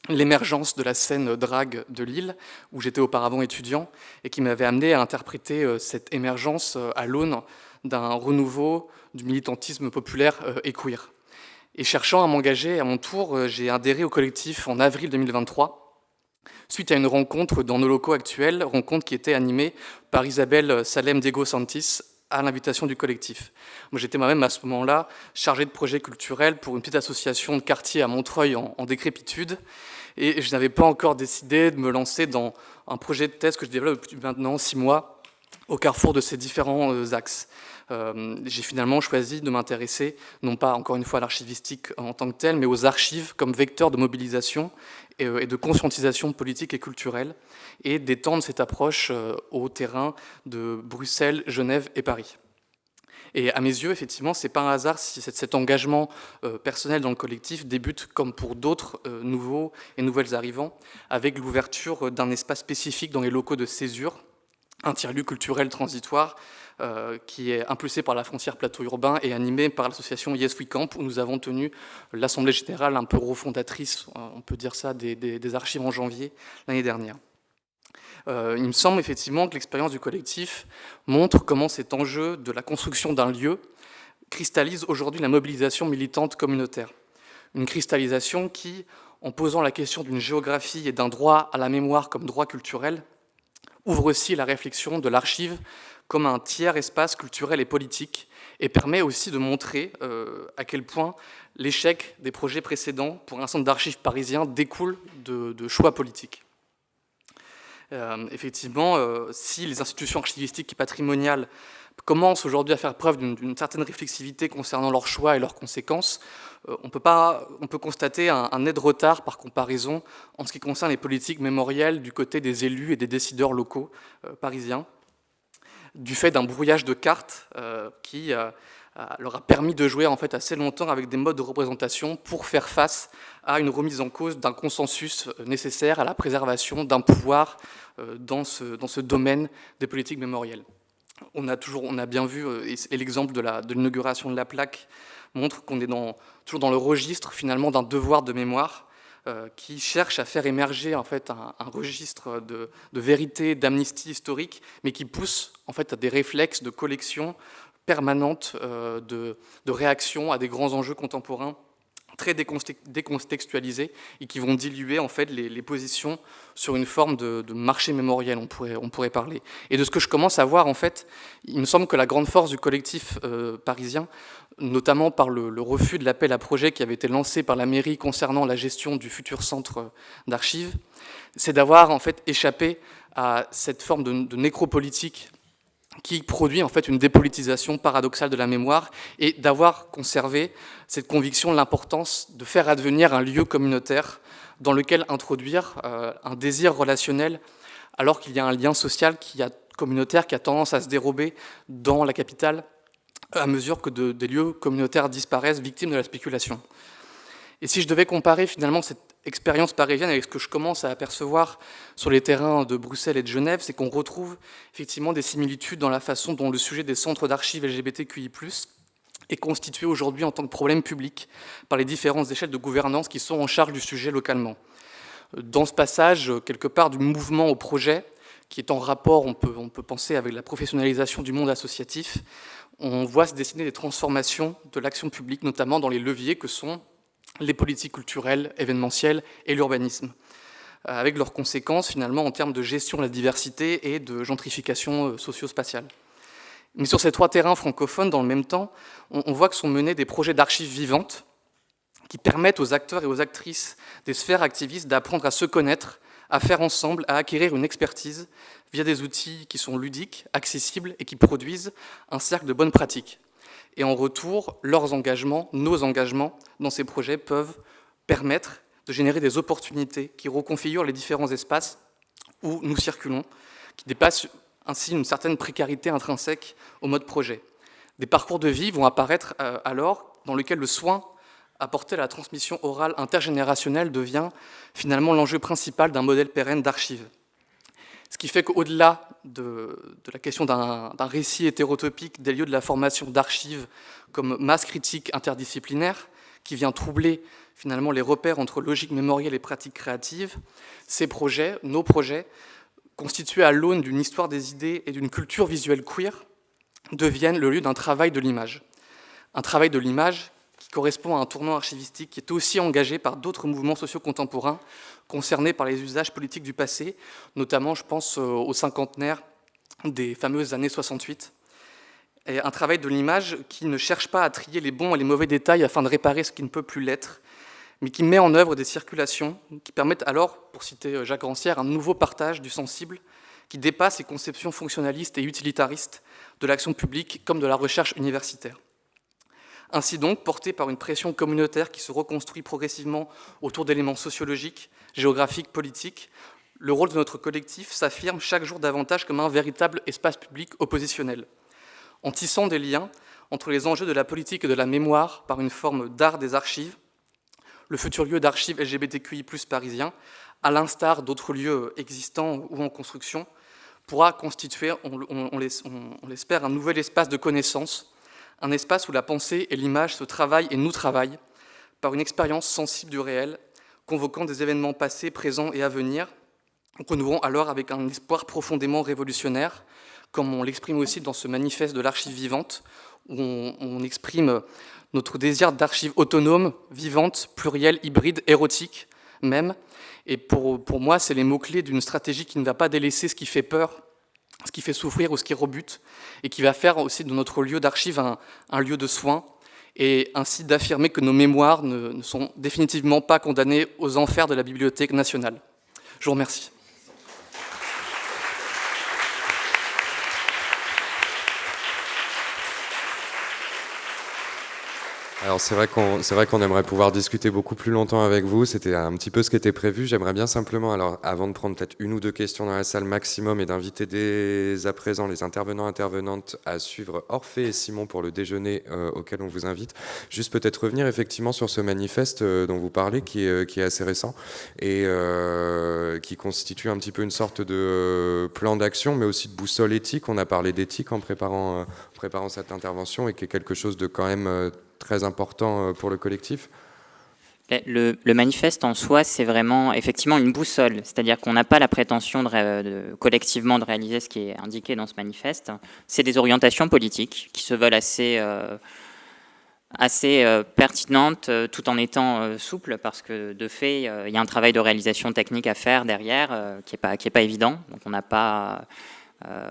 l'émergence de la scène drague de Lille, où j'étais auparavant étudiant, et qui m'avait amené à interpréter cette émergence à l'aune d'un renouveau du militantisme populaire et queer. Et cherchant à m'engager à mon tour, j'ai adhéré au collectif en avril 2023, suite à une rencontre dans nos locaux actuels, rencontre qui était animée par Isabelle Salem-Diego Santis, à l'invitation du collectif. Moi, j'étais moi-même à ce moment-là chargé de projets culturels pour une petite association de quartier à Montreuil en décrépitude, et je n'avais pas encore décidé de me lancer dans un projet de thèse que je développe depuis maintenant 6 mois au carrefour de ces différents axes. J'ai finalement choisi de m'intéresser, non pas encore une fois à l'archivistique en tant que telle, mais aux archives comme vecteur de mobilisation et de conscientisation politique et culturelle, et d'étendre cette approche au terrain de Bruxelles, Genève et Paris. Et à mes yeux, effectivement, c'est pas un hasard si cet engagement personnel dans le collectif débute, comme pour d'autres nouveaux et nouvelles arrivants, avec l'ouverture d'un espace spécifique dans les locaux de Césure, un tiers-lieu culturel transitoire qui est impulsé par la frontière plateau urbain et animé par l'association Yes We Camp, où nous avons tenu l'Assemblée générale un peu refondatrice, on peut dire ça, des archives en janvier l'année dernière. Il me semble effectivement que l'expérience du collectif montre comment cet enjeu de la construction d'un lieu cristallise aujourd'hui la mobilisation militante communautaire. Une cristallisation qui, en posant la question d'une géographie et d'un droit à la mémoire comme droit culturel, ouvre aussi la réflexion de l'archive comme un tiers espace culturel et politique, et permet aussi de montrer à quel point l'échec des projets précédents pour un centre d'archives parisien découle de choix politiques. Effectivement, si les institutions archivistiques et patrimoniales commencent aujourd'hui à faire preuve d'une certaine réflexivité concernant leurs choix et leurs conséquences, on peut constater un net retard par comparaison en ce qui concerne les politiques mémorielles du côté des élus et des décideurs locaux parisiens, du fait d'un brouillage de cartes qui leur a permis de jouer en fait assez longtemps avec des modes de représentation pour faire face à une remise en cause d'un consensus nécessaire à la préservation d'un pouvoir dans ce domaine des politiques mémorielles. On a bien vu, et l'exemple de l'inauguration de la plaque montre qu'on est toujours dans le registre finalement d'un devoir de mémoire qui cherche à faire émerger en fait un registre de vérité, d'amnistie historique, mais qui pousse en fait à des réflexes de collection permanente de réaction à des grands enjeux contemporains très décontextualisés et qui vont diluer en fait les positions sur une forme de marché mémoriel, on pourrait parler. Et de ce que je commence à voir, en fait, il me semble que la grande force du collectif parisien, notamment par le refus de l'appel à projet qui avait été lancé par la mairie concernant la gestion du futur centre d'archives, c'est d'avoir en fait échappé à cette forme de nécropolitique qui produit en fait une dépolitisation paradoxale de la mémoire et d'avoir conservé cette conviction de l'importance de faire advenir un lieu communautaire dans lequel introduire un désir relationnel alors qu'il y a un lien social communautaire qui a tendance à se dérober dans la capitale à mesure que des lieux communautaires disparaissent victimes de la spéculation. Et si je devais comparer finalement cette expérience parisienne avec ce que je commence à apercevoir sur les terrains de Bruxelles et de Genève, c'est qu'on retrouve effectivement des similitudes dans la façon dont le sujet des centres d'archives LGBTQI+, est constitué aujourd'hui en tant que problème public par les différentes échelles de gouvernance qui sont en charge du sujet localement. Dans ce passage, quelque part, du mouvement au projet, qui est en rapport, on peut penser, avec la professionnalisation du monde associatif, on voit se dessiner des transformations de l'action publique, notamment dans les leviers que sont les politiques culturelles, événementielles et l'urbanisme, avec leurs conséquences finalement en termes de gestion de la diversité et de gentrification socio-spatiale. Mais sur ces trois terrains francophones, dans le même temps, on voit que sont menés des projets d'archives vivantes qui permettent aux acteurs et aux actrices des sphères activistes d'apprendre à se connaître, à faire ensemble, à acquérir une expertise via des outils qui sont ludiques, accessibles et qui produisent un cercle de bonnes pratiques. Et en retour, leurs engagements, nos engagements dans ces projets peuvent permettre de générer des opportunités qui reconfigurent les différents espaces où nous circulons, qui dépassent ainsi une certaine précarité intrinsèque au mode projet. Des parcours de vie vont apparaître alors dans lesquels le soin apporté à la transmission orale intergénérationnelle devient finalement l'enjeu principal d'un modèle pérenne d'archives. Ce qui fait qu'au-delà de la question d'un récit hétérotopique des lieux de la formation d'archives comme masse critique interdisciplinaire, qui vient troubler finalement les repères entre logique mémorielle et pratique créative, ces projets, nos projets, constitués à l'aune d'une histoire des idées et d'une culture visuelle queer, deviennent le lieu d'un travail de l'image. Un travail de l'image qui correspond à un tournant archivistique qui est aussi engagé par d'autres mouvements sociaux contemporains concernés par les usages politiques du passé, notamment, je pense, au cinquantenaire des fameuses années 68. Et un travail de l'image qui ne cherche pas à trier les bons et les mauvais détails afin de réparer ce qui ne peut plus l'être, mais qui met en œuvre des circulations qui permettent alors, pour citer Jacques Rancière, un nouveau partage du sensible qui dépasse les conceptions fonctionnalistes et utilitaristes de l'action publique comme de la recherche universitaire. Ainsi donc, porté par une pression communautaire qui se reconstruit progressivement autour d'éléments sociologiques, géographiques, politiques, le rôle de notre collectif s'affirme chaque jour davantage comme un véritable espace public oppositionnel. En tissant des liens entre les enjeux de la politique et de la mémoire par une forme d'art des archives, le futur lieu d'archives LGBTQI+ parisien, à l'instar d'autres lieux existants ou en construction, pourra constituer, on l'espère, un nouvel espace de connaissance, un espace où la pensée et l'image se travaillent et nous travaillent par une expérience sensible du réel, convoquant des événements passés, présents et à venir, renouant alors avec un espoir profondément révolutionnaire, comme on l'exprime aussi dans ce manifeste de l'archive vivante, où on exprime notre désir d'archives autonomes, vivantes, plurielles, hybrides, érotiques même. Et pour moi, c'est les mots-clés d'une stratégie qui ne va pas délaisser ce qui fait peur, ce qui fait souffrir ou ce qui rebute, et qui va faire aussi de notre lieu d'archive un lieu de soins, et ainsi d'affirmer que nos mémoires ne sont définitivement pas condamnées aux enfers de la Bibliothèque nationale. Je vous remercie. Alors c'est vrai qu'on aimerait pouvoir discuter beaucoup plus longtemps avec vous, c'était un petit peu ce qui était prévu. J'aimerais bien simplement, alors avant de prendre peut-être une ou deux questions dans la salle maximum et d'inviter dès à présent les intervenantes à suivre Orphée et Simon pour le déjeuner auquel on vous invite, juste peut-être revenir effectivement sur ce manifeste dont vous parlez qui est assez récent et qui constitue un petit peu une sorte de plan d'action mais aussi de boussole éthique. On a parlé d'éthique en préparant cette intervention et qui est quelque chose de quand même très important pour le collectif. Le manifeste en soi, c'est vraiment effectivement une boussole, c'est-à-dire qu'on n'a pas la prétention collectivement de réaliser ce qui est indiqué dans ce manifeste. C'est des orientations politiques qui se veulent assez pertinentes tout en étant souples, parce que de fait, il y a un travail de réalisation technique à faire derrière qui est pas évident. Donc on n'a pas...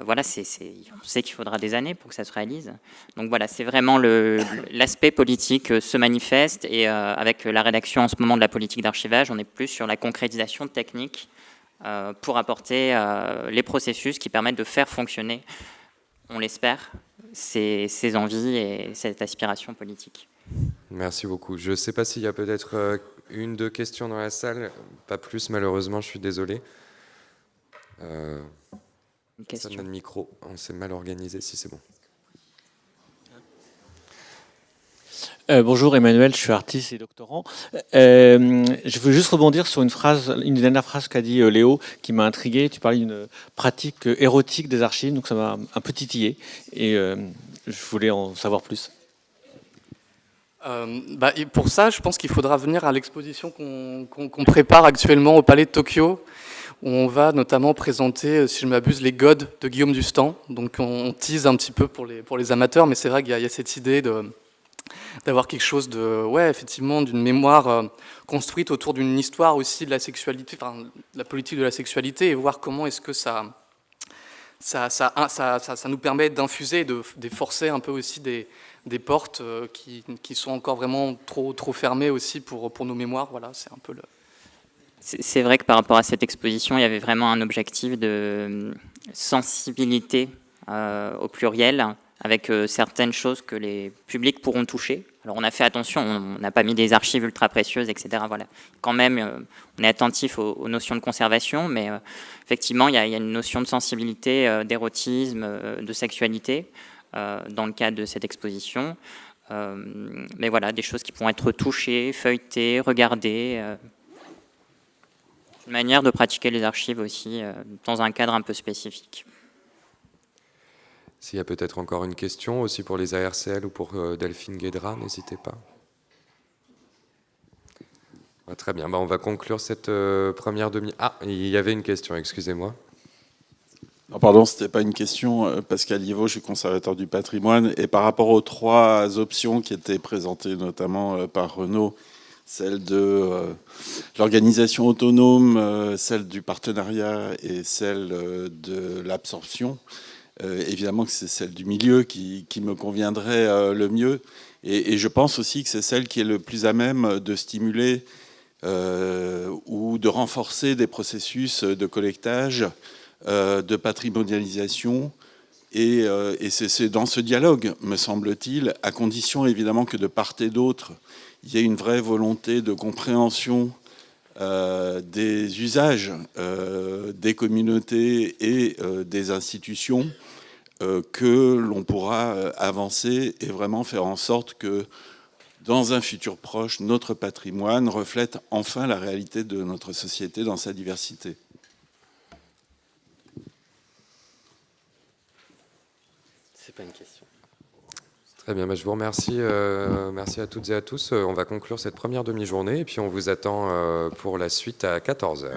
voilà, on sait qu'il faudra des années pour que ça se réalise. Donc voilà, c'est vraiment l'aspect politique se manifeste, et avec la rédaction en ce moment de la politique d'archivage, on est plus sur la concrétisation technique pour apporter les processus qui permettent de faire fonctionner, on l'espère, ces envies et cette aspiration politique. Merci beaucoup. Je ne sais pas s'il y a peut-être une, deux questions dans la salle, pas plus malheureusement, je suis désolé. Ça donne le micro, on s'est mal organisé, si c'est bon. Bonjour Emmanuel, je suis artiste et doctorant. Je veux juste rebondir sur une dernière phrase qu'a dit Léo, qui m'a intrigué. Tu parlais d'une pratique érotique des archives, donc ça m'a un peu titillé, et je voulais en savoir plus. Et pour ça, je pense qu'il faudra venir à l'exposition qu'on prépare actuellement au Palais de Tokyo, où on va notamment présenter, si je ne m'abuse, les godes de Guillaume Dustan. Donc on tease un petit peu pour les amateurs, mais c'est vrai qu'il y a cette idée d'avoir quelque chose effectivement, d'une mémoire construite autour d'une histoire aussi de la sexualité, enfin, la politique de la sexualité, et voir comment est-ce que ça nous permet d'infuser et de forcer un peu aussi des portes qui sont encore vraiment trop fermées aussi pour nos mémoires. Voilà, c'est un peu le... C'est vrai que par rapport à cette exposition, il y avait vraiment un objectif de sensibilité au pluriel, avec certaines choses que les publics pourront toucher. Alors on a fait attention, on n'a pas mis des archives ultra précieuses, etc. Voilà. Quand même, on est attentif aux notions de conservation, mais effectivement, il y a une notion de sensibilité, d'érotisme, de sexualité dans le cadre de cette exposition. Mais voilà, des choses qui pourront être touchées, feuilletées, regardées. Une manière de pratiquer les archives aussi dans un cadre un peu spécifique. S'il y a peut-être encore une question aussi pour les ARCL ou pour Delphine Guédra, n'hésitez pas. Très bien, on va conclure cette première demi... Ah, il y avait une question, excusez-moi. Non, pardon, ce n'était pas une question. Pascal Livaud, je suis conservateur du patrimoine. Et par rapport aux trois options qui étaient présentées notamment par Renaud, celle de l'organisation autonome, celle du partenariat et celle de l'absorption. Évidemment que c'est celle du milieu qui me conviendrait le mieux. Et je pense aussi que c'est celle qui est le plus à même de stimuler ou de renforcer des processus de collectage, de patrimonialisation. Et c'est dans ce dialogue, me semble-t-il, à condition évidemment que de part et d'autre, il y ait une vraie volonté de compréhension des usages des communautés et des institutions que l'on pourra avancer et vraiment faire en sorte que, dans un futur proche, notre patrimoine reflète enfin la réalité de notre société dans sa diversité. C'est pas une question. Très bien, je vous remercie. Merci à toutes et à tous. On va conclure cette première demi-journée et puis on vous attend pour la suite à 14h.